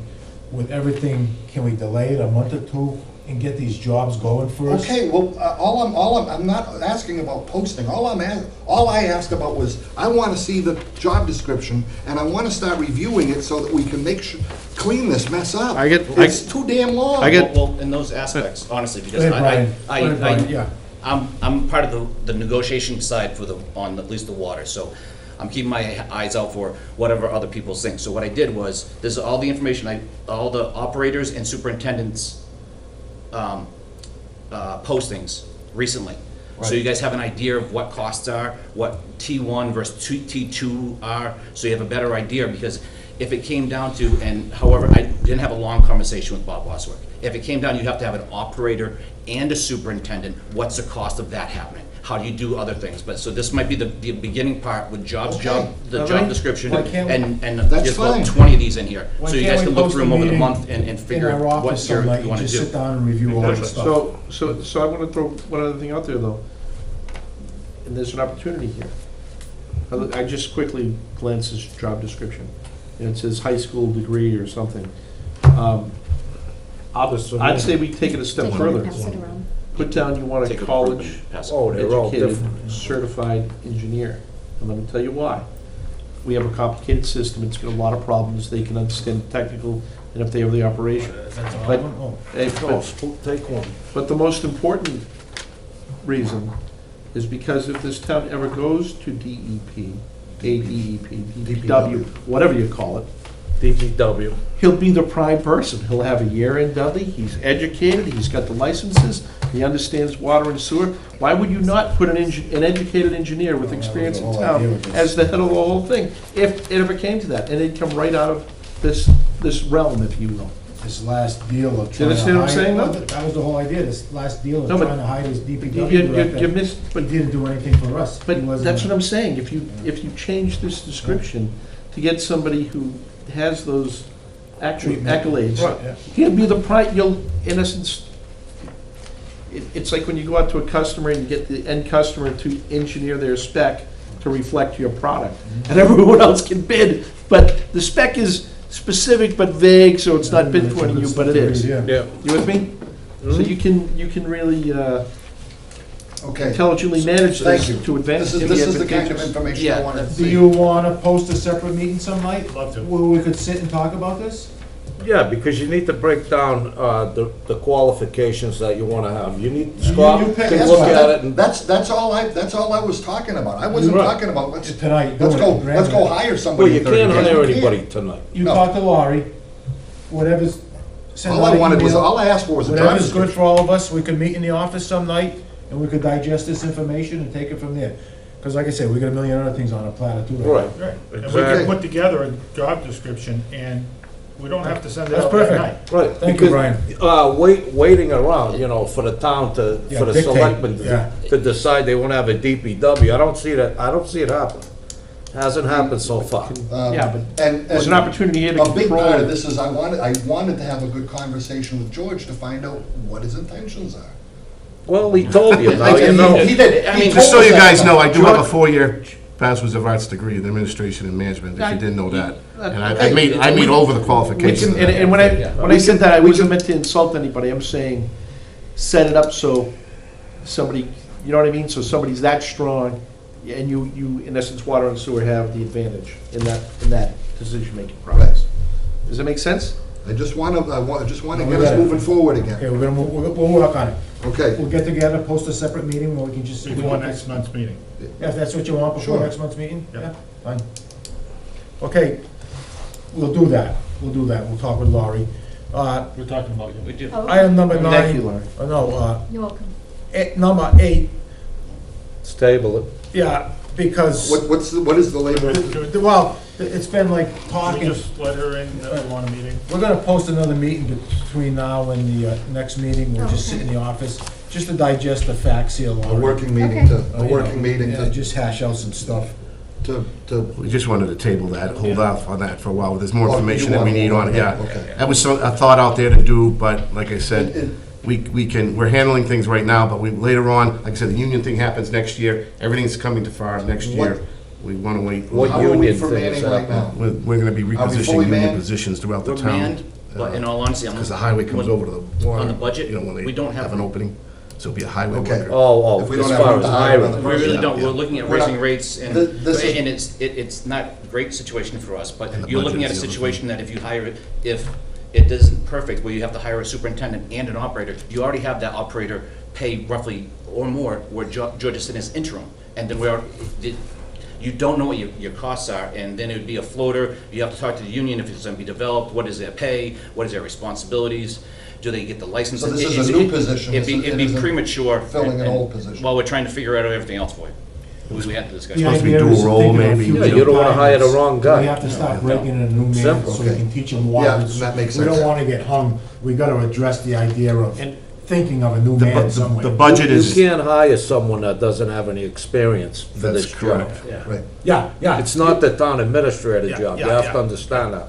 with everything, can we delay it a month or two and get these jobs going first? Okay, well, I'm not asking about posting. All I asked about was, I want to see the job description, and I want to start reviewing it so that we can clean this mess up. It's too damn long. Well, in those aspects, honestly, because Go ahead, Brian. Yeah. I'm part of the negotiation side on at least the water, so I'm keeping my eyes out for whatever other people think. So what I did was, this is all the information, all the operators and superintendents postings recently. So you guys have an idea of what costs are, what T1 versus T2 are, so you have a better idea, because if it came down to, and however, I didn't have a long conversation with Bob Bosworth. If it came down, you have to have an operator and a superintendent. What's the cost of that happening? How do you do other things? But, so this might be the beginning part with the job description, Why can't we- and That's just about fine. 20 of these in here. Why So you can't guys we can look post through a them over the meeting month and in figure our what office you some night want and to just do. sit down and review all this stuff? So I want to throw one other thing out there, though. And there's an opportunity here. I just quickly glanced this job description, and it says high school degree or something. I'd say we take it a step Take it further. and pass it around. Put down you want Take a it college and pass it. Oh, they're all educated, different. certified engineer. And let me tell you why. We have a complicated system, it's got a lot of problems, they can understand technical, and if they have the operation. That's all I But- don't know. Take one. But the most important reason is because if this town ever goes to DEP, ADEP, DPW, whatever you call it, DPW. he'll be the prime person. He'll have a year in Dudley, he's educated, he's got the licenses, he understands water and sewer. Why would you not put an educated engineer with experience in town as the head of the whole thing, if it ever came to that? And it'd come right out of this realm, if you will. This last deal of You trying to understand what I'm hide- saying, well, though? that was the whole idea, this last deal of No, but trying to hide his DPW You director. missed, But but he didn't do anything for us. He But wasn't that's a- what I'm saying, if you change this description to get somebody who has those accolades, Yeah. he'll be the you'll, in essence, it's like when you go out to a customer and you get the end customer to engineer their spec to reflect your product, and everyone else can bid, but the spec is specific but vague, so it's not pinpointing you, but it is. Yeah. Yeah. You with me? So you can really Okay. intelligently manage Thank this you. to advance. This is the kind of information I Yeah. wanted to Do see. you wanna post a separate meeting some night? Love to. Where we could sit and talk about this? Yeah, because you need to break down the qualifications that you want to have. You need, Scott you pick- can that's look fine. at it and That's all I was talking about. I wasn't Right. talking about, let's Tonight, go doing it, hire Well, somebody. you in 30 can't days. hire You can't. anybody tonight. You No. talk to Laurie, whatever's, send All out I an wanted was, email. all I asked for was a job Whatever's good description. for all of us, we could meet in the office some night, and we could digest this information and take it from there. Because like I said, we got a million other things on our platter too. Right. Right, and we Exactly. can put together a job description, and we don't have to send it That's out that perfect. night. Right. Thank you, because, waiting around, for the town Yeah, for the dictate, selectmen yeah. to decide they want to have a DPW, I don't see it happening. Hasn't happened so far. Yeah, but And there's an opportunity here to a big part of control. this is I wanted to have a good conversation with George to find out what his intentions are. Well, he told you, now you know. He did. I He mean, told Just so us you that. guys know, I do have a 4-year Bachelor's of Arts degree in Administration and Management, if you didn't know that. And I meet over the qualifications. And when I said that, I wasn't meant to insult anybody, I'm saying, set it up so somebody, you know what I mean? So somebody's that strong, and you, in essence, water and sewer have the advantage in that decision-making process. Does that make sense? I just want to No, get we us got it. moving forward Okay, again. we'll work on it. Okay. We'll get together, post a separate meeting where we can just. Before next month's meeting. Yeah, if that's what you want, before Sure. next month's meeting? Yeah. Fine. Okay, we'll do that. We'll talk with Laurie. We're talking about you. We do. Item number Thank you, 9, Laurie. You're welcome. number 8, Stable it. yeah, because, What is the labor? well, it's been like Can we talking. just let her in, that we want a meeting? We're gonna post another meeting between now and the next meeting. We'll just sit Okay. in the office, just to digest the facts here, A Laurie. working meeting Okay. to, You a know, working meeting yeah, to, just hash out some stuff. to, We just wanted to table that, hold off on that for a while. There's more Oh, you information that we want need more, on it, yeah. okay. That was a thought out there to do, but like I said, It- we're handling things right now, but later on, like I said, the union thing happens next year. Everything's coming to FAR next year. We want to wait. What how are we union for thing is manning right now? We're gonna be Are we repositioning fully union manned? positions throughout the We're town. manned, but in all honesty, I'm. Because the highway comes when- over to the water. On the budget, You know, when they we don't have- have an opening, so it'll be a highway Okay. worker. Oh, If we as don't have far room as to hire hiring. another We really Yeah, don't, yeah. we're looking at We're not- raising rates, and, This is- and it's not a great situation for us, but And the you're looking at a budget's the other situation that if you hire it, if it isn't perfect, where you have to hire a superintendent and an operator, you already have that operator pay roughly or more, where George is sitting as interim, and then you don't know what your costs are, and then it would be a floater, you have to talk to the union if it's gonna be developed, what is their pay, what is their responsibilities, do they get the license? So this is a new position. It'd It be isn't premature. filling an and- old position. While we're trying to figure out everything else for you. We had the discussion. The supposed to be idea dual is role, thinking of maybe. future Yeah, you don't wanna hire the retirements. wrong guy. We have to start breaking in a new man, Simple. so we Okay. can teach them Yeah, wise. that makes We don't sense. wanna get hung. We gotta address the idea of And- thinking of a new man somewhere. The budget You is, can't hire someone that doesn't have any experience for That's this job. correct. Right. Yeah. It's not the town administrator Yeah, job, you yeah, have yeah. to understand that.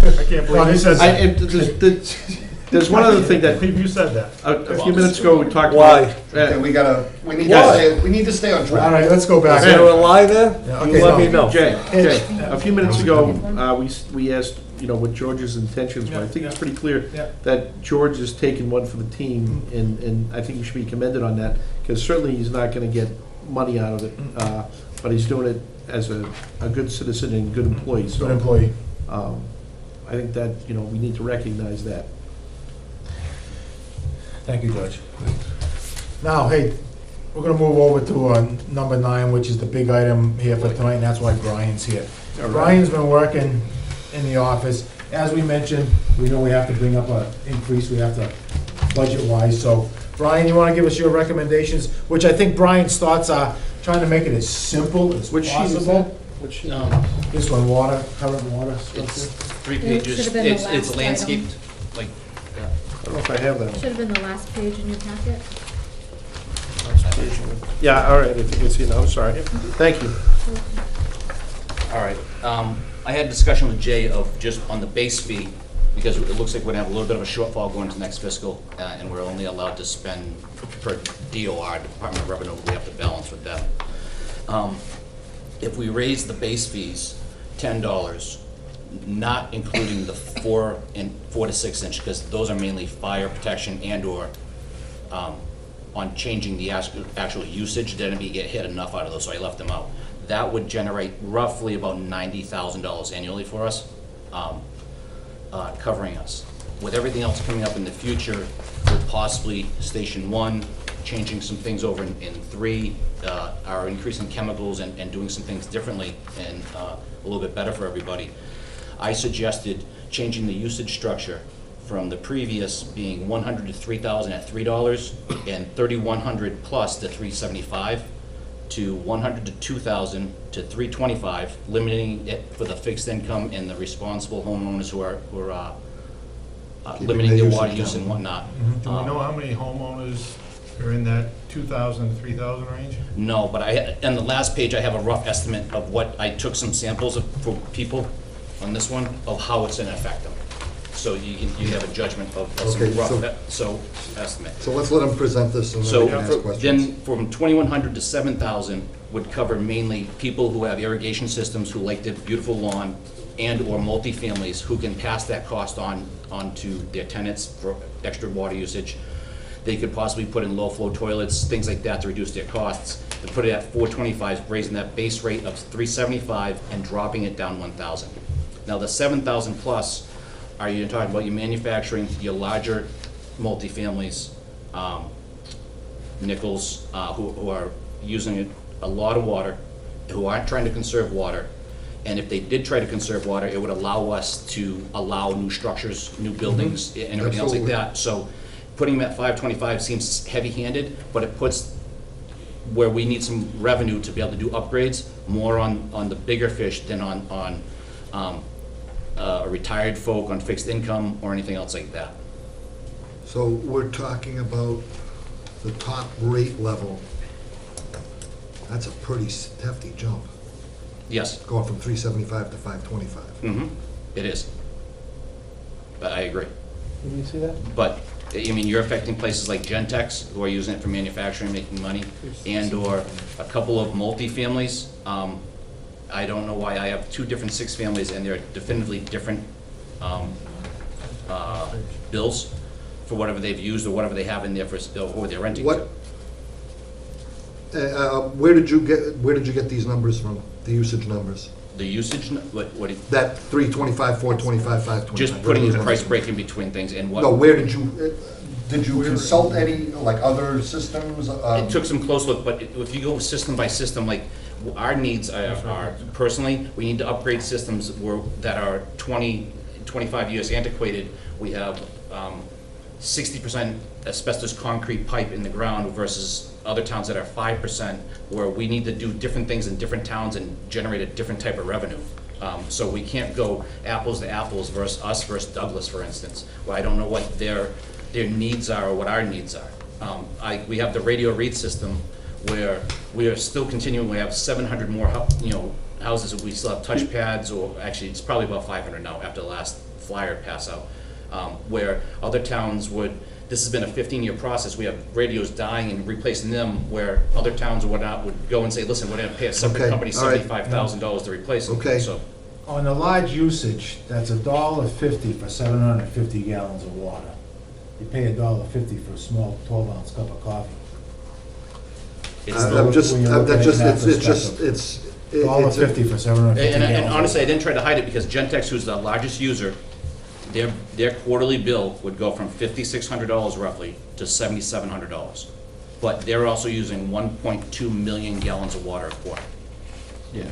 I can't Well, he believe says- There's one other thing that, you said that. a few minutes ago, we talked Why? about. Okay, we need Why? to stay on All track. right, let's go back. Is there a lie there? Yeah, You okay, let no. me know. Jay, a few minutes ago, we asked, what George's intentions were. I think it's pretty clear Yeah. that George has taken one for the team, and I think he should be commended on that, because certainly he's not gonna get money out of it, but he's doing it as a good citizen and good employee, Good so, employee. I think that, we need to recognize that. Thank you, Judge. Now, hey, we're gonna move over to number 9, which is the big item here for tonight, and that's why Brian's here. Brian's been working in the office. As we mentioned, we know we have to bring up an increase, we have to budget-wise, so Brian, you wanna give us your recommendations? Which I think Brian's thoughts are trying to make it as simple as Which sheet is possible. Which, This one, current water It's structure. 3 It pages, should've been the it's last landscaped, like, I don't know if I have that. Should have been the last page in your packet. Yeah, all right, I think it's, sorry. Thank you. all right. I had a discussion with Jay of just on the base fee, because it looks like we're gonna have a little bit of a shortfall going into next fiscal, and we're only allowed to spend per DOR, Department of Revenue, we have to balance with them. If we raise the base fees $10, not including the 4 to 6 inch, because those are mainly fire protection and/or on changing the actual usage, then we get hit enough out of those, so I left them out. That would generate roughly about $90,000 annually for us, covering us. With everything else coming up in the future, with possibly Station 1, changing some things over in 3, are increasing chemicals and doing some things differently and a little bit better for everybody. I suggested changing the usage structure from the previous being 100 to 3,000 at $3 and 3,100 plus to 375 to 100 to 2,000 to 325, limiting it for the fixed income and the responsible homeowners who are Keeping limiting their their water usage use down. and whatnot. Do we know how many homeowners You're in that 2,000 to 3,000 range? No, but on the last page, I have a rough estimate of what, I took some samples for people on this one, of how it's gonna affect them. So you have a judgment of Okay, some rough, estimate. So let's let them present this and then So we can ask questions. then from 2,100 to 7,000 would cover mainly people who have irrigation systems, who like their beautiful lawn, and/or multifamilies who can pass that cost on to their tenants for extra water usage. They could possibly put in low-flow toilets, things like that to reduce their costs. To put it at 425, raising that base rate of 375 and dropping it down 1,000. Now, the 7,000 plus, are you talking about your manufacturing, your larger multifamilies, Nichols, who are using a lot of water, who aren't trying to conserve water. And if they did try to conserve water, it would allow us to allow new structures, new buildings, and everything else like Absolutely. that. So putting them at 525 seems heavy-handed, but it puts where we need some revenue to be able to do upgrades, more on the bigger fish than on retired folk on fixed income or anything else like that. So we're talking about the top rate level. That's a pretty hefty jump, Yes, going from 375 to 525. it is. But I agree. Can you see that? But, I mean, you're affecting places like Gentex, who are using it for manufacturing, making money, and/or a couple of multifamilies. I don't know why I have two different six families, and they're definitively different bills for whatever they've used or whatever they have in there for, or they're renting. What, where did you get these numbers from, the usage numbers? The usage, what, That 325, 425, 525? just putting in the price break in between things and what. No, where did you consult any, like, other systems? It took some close look, but if you go system by system, like, our needs are, personally, we need to upgrade systems that are 20, 25 years antiquated. We have 60% asbestos concrete pipe in the ground versus other towns that are 5%, where we need to do different things in different towns and generate a different type of revenue. So we can't go apples to apples versus us versus Douglas, for instance, where I don't know what their needs are or what our needs are. We have the radio read system where we are still continuing, we have 700 more, houses, we still have touch pads, or actually, it's probably about 500 now after the last flyer pass out, where other towns would, this has been a 15-year process, we have radios dying and replacing them, where other towns or whatnot would go and say, listen, we're gonna pay a separate Okay, company all right. $75,000 to replace them. Okay. So, On the large usage, that's $1.50 for 750 gallons of water. You pay $1.50 for a small 12-ounce cup of coffee. it's I'm just, when you look that's at it just, in that it's just, perspective. it's $1.50 for 750 And gallons. honestly, I didn't try to hide it, because Gentex, who's the largest user, their quarterly bill would go from $5,600 roughly to $7,700. But they're also using 1.2 million gallons of water a quarter, Yeah.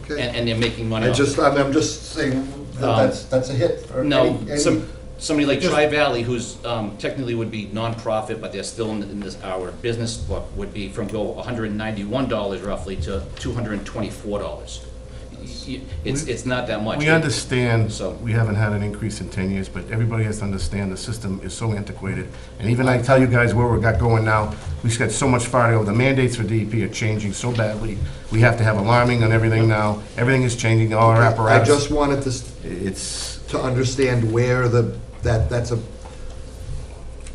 okay. and they're making money off it. I'm just saying that that's a hit for No, any. somebody like Tri-Valley, who's technically would be nonprofit, but they're still in this, our business book, would be from go $191 roughly to $224. It's not that much. We understand, So- we haven't had an increase in 10 years, but everybody has to understand the system is so antiquated. And even I tell you guys where we got going now, we just got so much farther over. The mandates for DEP are changing so badly. We have to have alarming on everything now. Everything is changing, all our I apparatus. just wanted It's, to understand where that's a,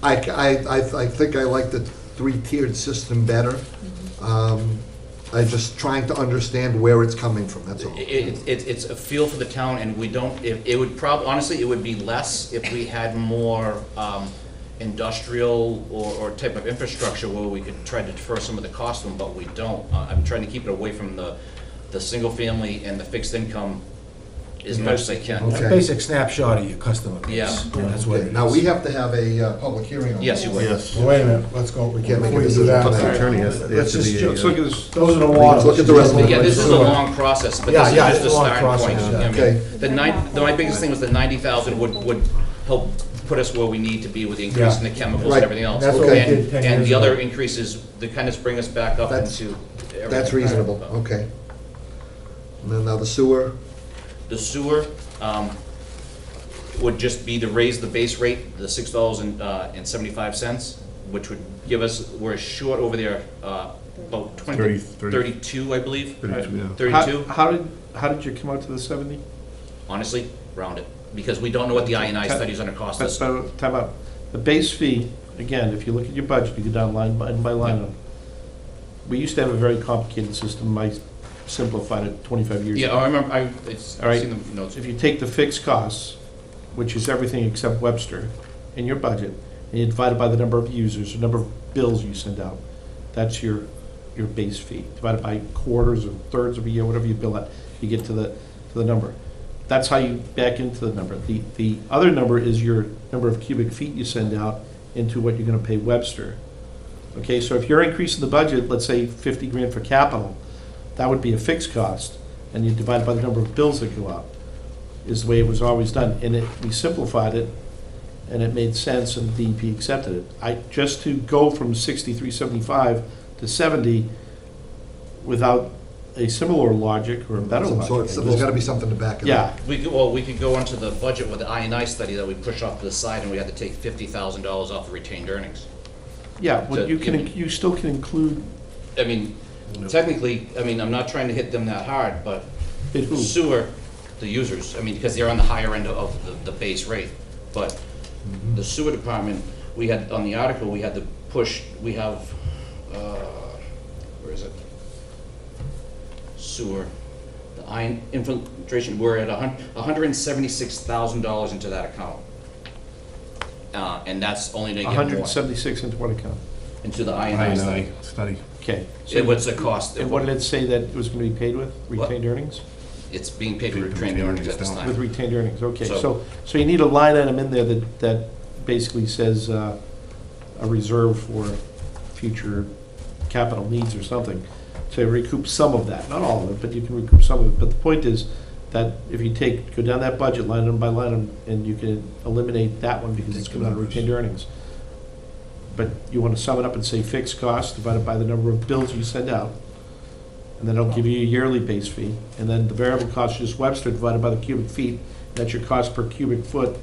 I think I like the three-tiered system better. I'm just trying to understand where it's coming from, that's all. It's a feel for the town, and we don't, it would honestly, it would be less if we had more industrial or type of infrastructure where we could try to defer some of the cost of them, but we don't. I'm trying to keep it away from the single family and the fixed income as much as I can. It's a basic snapshot of your customer base. Yeah. That's what Okay, it now is. we have to have a public hearing on Yes, this. you would. yes. Well, wait a minute, let's go. We can't make a before you do decision. that, The attorney has to let's just, be a, let's look at this. this. Those are the water. Look at the rest of it. Yeah, this is a long process, but Yeah, this is yeah, just a it's a long starting point. process, yeah. I mean, Okay. my biggest thing was the 90,000 would help put us where we need to be with the increase in the chemicals Right. and everything else. That's what we did 10 And years the other ago. increases, that kind of bring us back up That's- into everything. That's reasonable, okay. And then now the sewer, The sewer would just be to raise the base rate, the $6.75, which would give us, we're short over there, about 30. 32, I believe. 32, yeah. 32, How did you come out to the 70? honestly, round it, because we don't know what the INI study's gonna cost us. But, time out. The base fee, again, if you look at your budget, you go down line by line. item. We used to have a very complicated system. I simplified it 25 years Yeah, ago. I remember, I've All right. seen the notes. If you take the fixed costs, which is everything except Webster, in your budget, and you divide it by the number of users, the number of bills you send out, that's your base fee. Divided by quarters or thirds of a year, whatever you bill at, you get to the number. That's how you back into the number. The other number is your number of cubic feet you send out into what you're gonna pay Webster. Okay, so if you're increasing the budget, let's say 50 grand for capital, that would be a fixed cost, and you divide it by the number of bills that go out, is the way it was always done. And we simplified it, and it made sense, and DEP accepted it. Just to go from 6375 to 70 without a similar logic or a better So logic. there's gotta be something to back it up. Yeah, We could go onto the budget with the INI study that we push off to the side, and we had to take $50,000 off the retained earnings. yeah, well, To- you still can include, I mean, technically, I mean, I'm not trying to hit them that hard, but it who? sewer, the users, I mean, because they're on the higher end of the base rate. But the sewer department, we had, on the article, we had to push, we have, where is it? Sewer, the iron infiltration, we're at $176,000 into that account. And that's only to get more 176 into what account? into the INI study. INI study. Okay. What's the cost? And what did it say that it was going to be paid with? Retained earnings? It's being paid with retained earnings at this With time. retained earnings, okay. So- So you need a line item in there that basically says a reserve for future capital needs or something to recoup some of that, not all of it, but you can recoup some of it. But the point is that if you go down that budget line item by line item, and you can eliminate that one because it's coming out of retained earnings. But you want to sum it up and say fixed cost divided by the number of bills you send out. And then it'll give you a yearly base fee. And then the variable cost is just Webster divided by the cubic feet. That's your cost per cubic foot.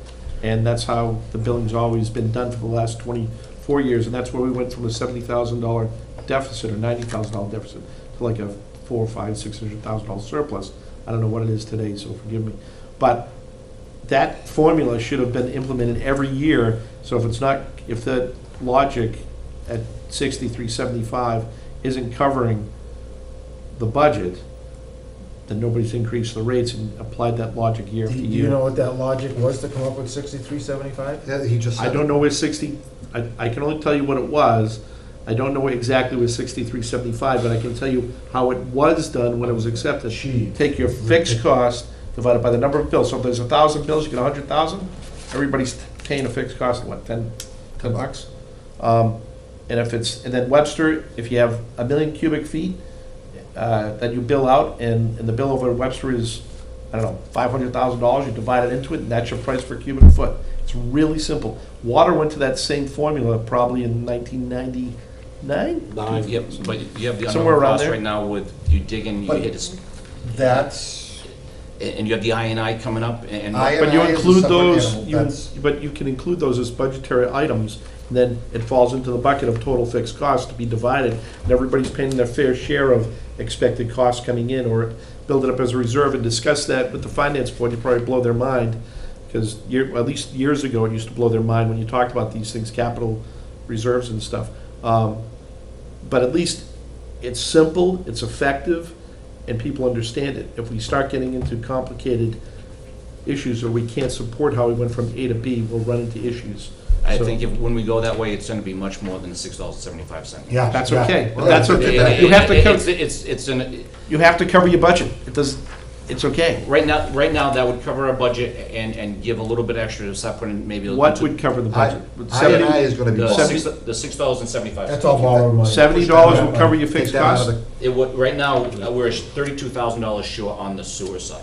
And that's how the billing's always been done for the last 24 years. And that's where we went from a $70,000 deficit or $90,000 deficit to like a $400,000, $500,000, $600,000 surplus. I don't know what it is today, so forgive me. But that formula should have been implemented every year. So if the logic at 6375 isn't covering the budget, then nobody's increased the rates and applied that logic year after Do year. you know what that logic was to come up with 6375? Yeah, he just I said. don't know where I can only tell you what it was. I don't know where exactly where 6375, but I can tell you how it was done when it was accepted. Take your fixed cost divided by the number of bills. So if there's 1,000 bills, you get 100,000. Everybody's paying a fixed cost of what, 10 bucks? And then Webster, if you have 1 million cubic feet that you bill out, and the bill over Webster is, I don't know, $500,000, you divide it into it, and that's your price per cubic foot. It's really simple. Water went to that same formula probably in 1999. Yep, but you have the Somewhere unknown around cost there. right now with, you dig in, you But- hit this, That's, and you have the INI coming up, and But you INI is a include separate those, animal. That's- but you can include those as budgetary items, and then it falls into the bucket of total fixed costs to be divided, and everybody's paying their fair share of expected costs coming in, or build it up as a reserve and discuss that with the finance board. You probably blow their mind, because at least years ago, it used to blow their mind when you talked about these things, capital reserves and stuff. But at least it's simple, it's effective, and people understand it. If we start getting into complicated issues, or we can't support how we went from A to B, we'll run into issues. I So- think when we go that way, it's gonna be much more than the $6.75. Yeah. That's yeah. okay, but Well, that's that's okay. okay. You have to cover, It's you have to cover your budget. It's okay. right now, that would cover our budget and give a little bit extra to start putting maybe. What would cover the budget? INI is gonna be. The bought. $6.75. That's all borrowed money. $70 will cover your Take fixed that out costs? of the- It would, right now, we're $32,000 short on the sewer side.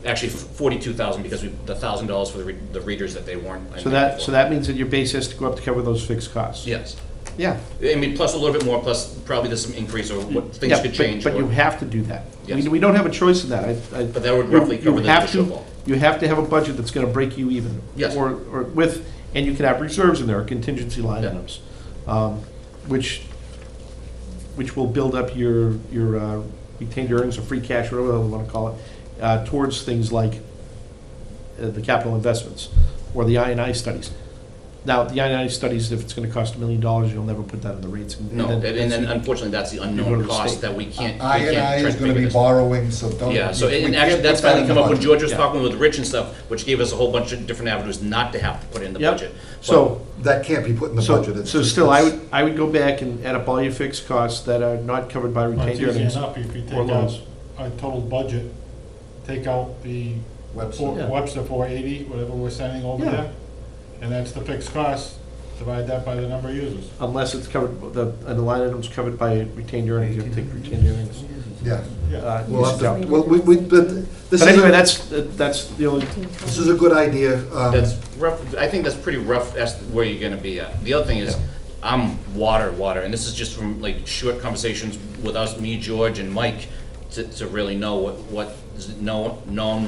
Actually, 42,000 because the $1,000 for the readers that they weren't. So that means that your base has to go up to cover those fixed costs? Yes. Yeah. I mean, plus a little bit more, plus probably there's some increase or what, things Yeah, could change. But you or- have to do that. Yes. We don't have a choice in that. But that would roughly cover the shortfall. You have to have a budget that's gonna break you even. Yes. Or and you can have reserves in there, or contingency line Yeah. items. which will build up your retained earnings or free cash, whatever you want to call it, towards things like the capital investments or the I&I studies. Now, the I&I studies, if it's going to cost $1 million, you'll never put that in the rates. No, and then unfortunately, that's the go to unknown the cost state. that we can't. I is gonna be borrowing, so don't. Yeah, so, we and can't actually, that's put that finally in the come up when budget. George was Yeah. talking with Rich and stuff, which gave us a whole bunch of different avenues not to have to put in the Yep. budget. So, That can't be put in the budget. It's so just- still, it's- I would go back and add up all your fixed costs that are not covered by Well, retained it's easy earnings. enough, if you or take out loans. a total budget, take out the Webster. Yeah. Webster 480, whatever we're sending over Yeah. there, and that's the fixed cost, divide that by the number of users. Unless it's covered, and the line item's covered by retained earnings, you have to take retained earnings. Yeah. We'll have usage out. to, well, but this But anyway, is, that's the only, this is a good idea. That's rough, I think that's pretty rough as to where you're gonna be at. The other thing is, I'm water, and this is just from like short conversations with us, me, George, and Mike, to really know what is known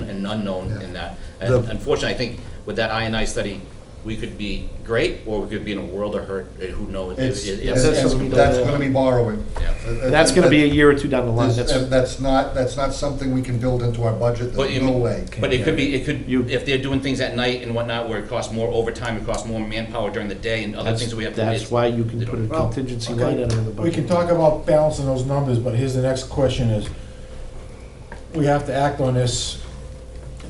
and unknown in that. And The- unfortunately, I think with that I&I study, we could be great, or we could be in a world of hurt, who knows? That's gonna be borrowing. that's gonna be a year or two down the line. That's not something we can build into our budget, But there's no way. But it could, if they're doing things at night and whatnot, where it costs more overtime, it costs more manpower during the day, and other things that we have to. That's why you can put a Well, contingency okay. line item in the budget. We can talk about balancing those numbers, but here's the next question is, we have to act on this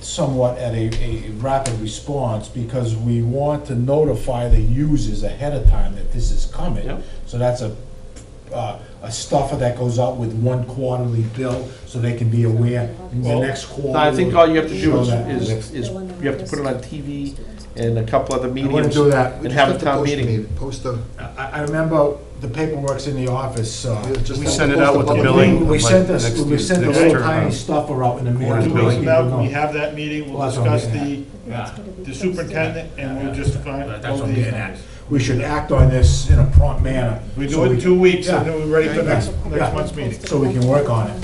somewhat at a rapid response, because we want to notify the users ahead of time that this is coming. Yep. So that's a stuffer that goes out with one quarterly bill, so they can be aware in the Well, next quarter. I think all you have to do show that. is you have to put it on TV and a couple other I mediums. wouldn't do that. And have a town meeting. Post a. I remember the paperwork's in the office. just We have send to it out post a with the public billing. meeting. We like sent next the year's- little next tiny turnaround. stuffer out in the mail. Quarter Two to weeks let from people now, know. when we have that meeting, Well, we'll that's what I'm discuss getting the superintendent, and we'll just find That's all what I'm these getting at. numbers. We should act on this in a prompt manner. We so do it in 2 weeks, and Yeah. then we're ready for Yeah. next Yeah. month's meeting. So we can work on it,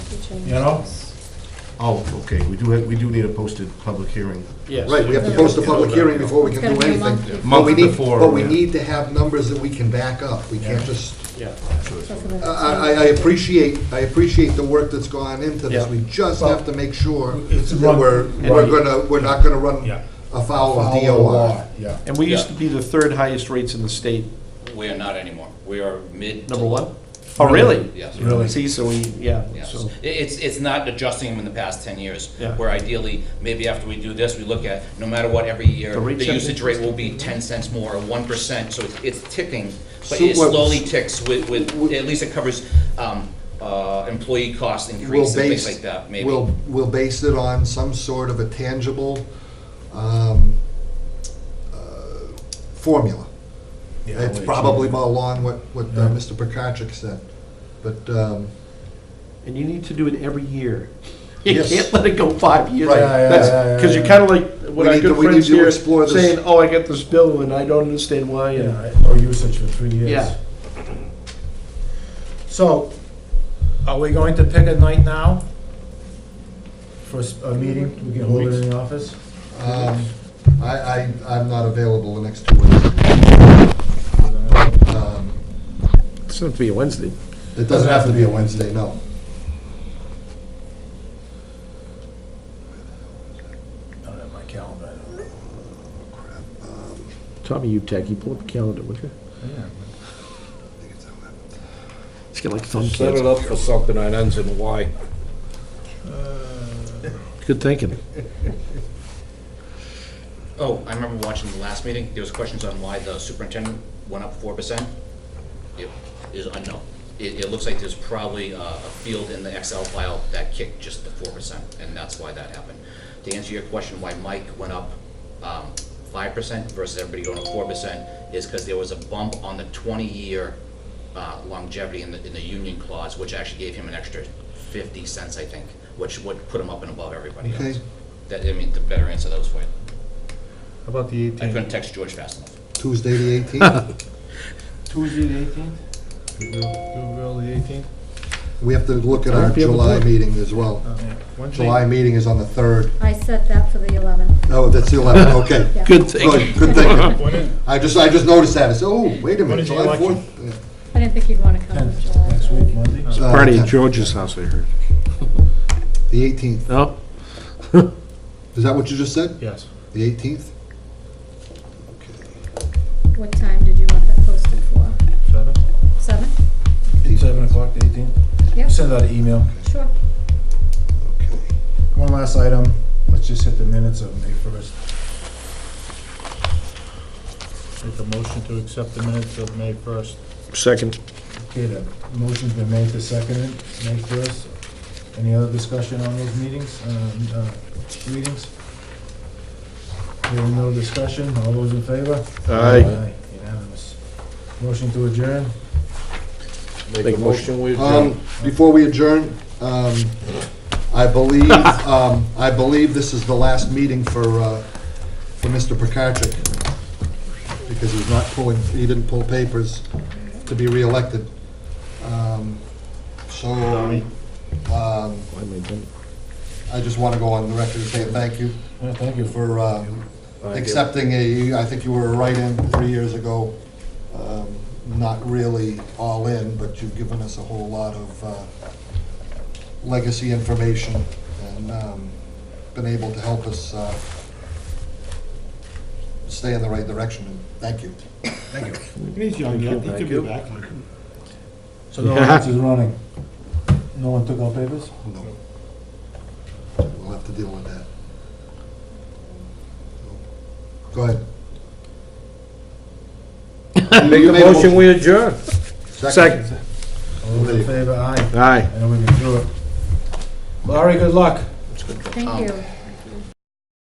you know? Oh, okay, we do need a posted public hearing. Yes. Right, we have to post a public hearing before we can It's do gotta be a anything. month But we need, before, but we yeah. need to have numbers that we can back up. We can't just, Yeah. I appreciate the work that's gone into this. Yeah. We just have to make sure It's that run- we're not gonna run Yeah. afoul of Follow the DOR. law, yeah. And we used to be the third highest rates in the state. We are not anymore. We are mid. to Number one? low. Oh, really? Yes. Really? See, so we, yeah, Yes. so, It's not adjusting them in the past 10 years. Yeah. Where ideally, maybe after we do this, we look at, no matter what, every year, The rates the have usage been- rate will be 10 cents more, or 1%, so it's ticking. But So it what- slowly ticks with, at least it covers employee cost increase and things like that, maybe. We'll base it on some sort of a tangible formula. Yeah, It's well, probably along what Yeah. Mr. Prokachik said, but, and you need to do it every year. You Yes. can't let it go 5 years. Right. Yeah, yeah, Because yeah, you're yeah. kind of like, what We our need good to- we friends need to here explore this. saying, oh, I got this bill and I don't understand why. and- Yeah, no usage for 3 years. Yeah. So, are we going to pick a night now for a meeting? We can hold it in the office? I'm not available the next 2 weeks. It doesn't have to be a Wednesday. It doesn't have to be a Wednesday, no. I don't have my calendar. Tommy, you techie, pull up a calendar, would you? It's got like thumb Set it kids. up for something that ends in Y. Good thinking. Oh, I remember watching the last meeting, there was questions on why the superintendent went up 4%. It is unknown. It looks like there's probably a field in the Excel file that kicked just the 4%, and that's why that happened. To answer your question, why Mike went up 5% versus everybody going up 4%, is because there was a bump on the 20-year longevity in the union clause, which actually gave him an extra 50 cents, I think, which would put him up and above everybody else. Okay. That, I mean, to better answer those for you. How about the I 18th? couldn't text George fast enough. Tuesday, the 18th? Tuesday the 18th? Bill, the 18th? We have to look at I our won't be able to July do it. meeting as well. Wednesday? July meeting is on the 3rd. I set that for the 11th. Oh, that's the 11th, okay. Yeah. Good thinking. Good thinking. When is- I just noticed that. I said, oh, wait a When minute, is the July election? 4th? I didn't think you'd want to come in 10th, July. next week, Monday. Party at 10th. George's house, I heard. The 18th. No? Is that what you just said? Yes. The 18th? Okay. What time did you want that posted for? 7? 7? 7 o'clock, the 18th? Yep, Send out an email. sure. Okay. One last item, let's just hit the minutes of May 1st. Make a motion to accept the minutes of May 1st. Second. Okay, the motion's been made to second it, May 1st. Any other discussion on those meetings, readings? Hearing no discussion, all those in favor? Aye. Unanimous. Motion to adjourn? Make a motion, we adjourn. Before we adjourn, I believe this is the last meeting for Mr. Prokachik, because he didn't pull papers to be reelected. I just want to go on the record and say thank you Yeah, thank you. for accepting I think you were a write-in 3 years ago. Not really all in, but you've given us a whole lot of legacy information and been able to help us stay in the right direction. And thank you. Thank you. He's young yet, he could be back. So no one else is running? No one took out papers? No. We'll have to deal with that. Go ahead. Make a motion, we adjourn. Second. All those in favor, aye. Aye. And we can do it. Laurie, good luck. Thank you.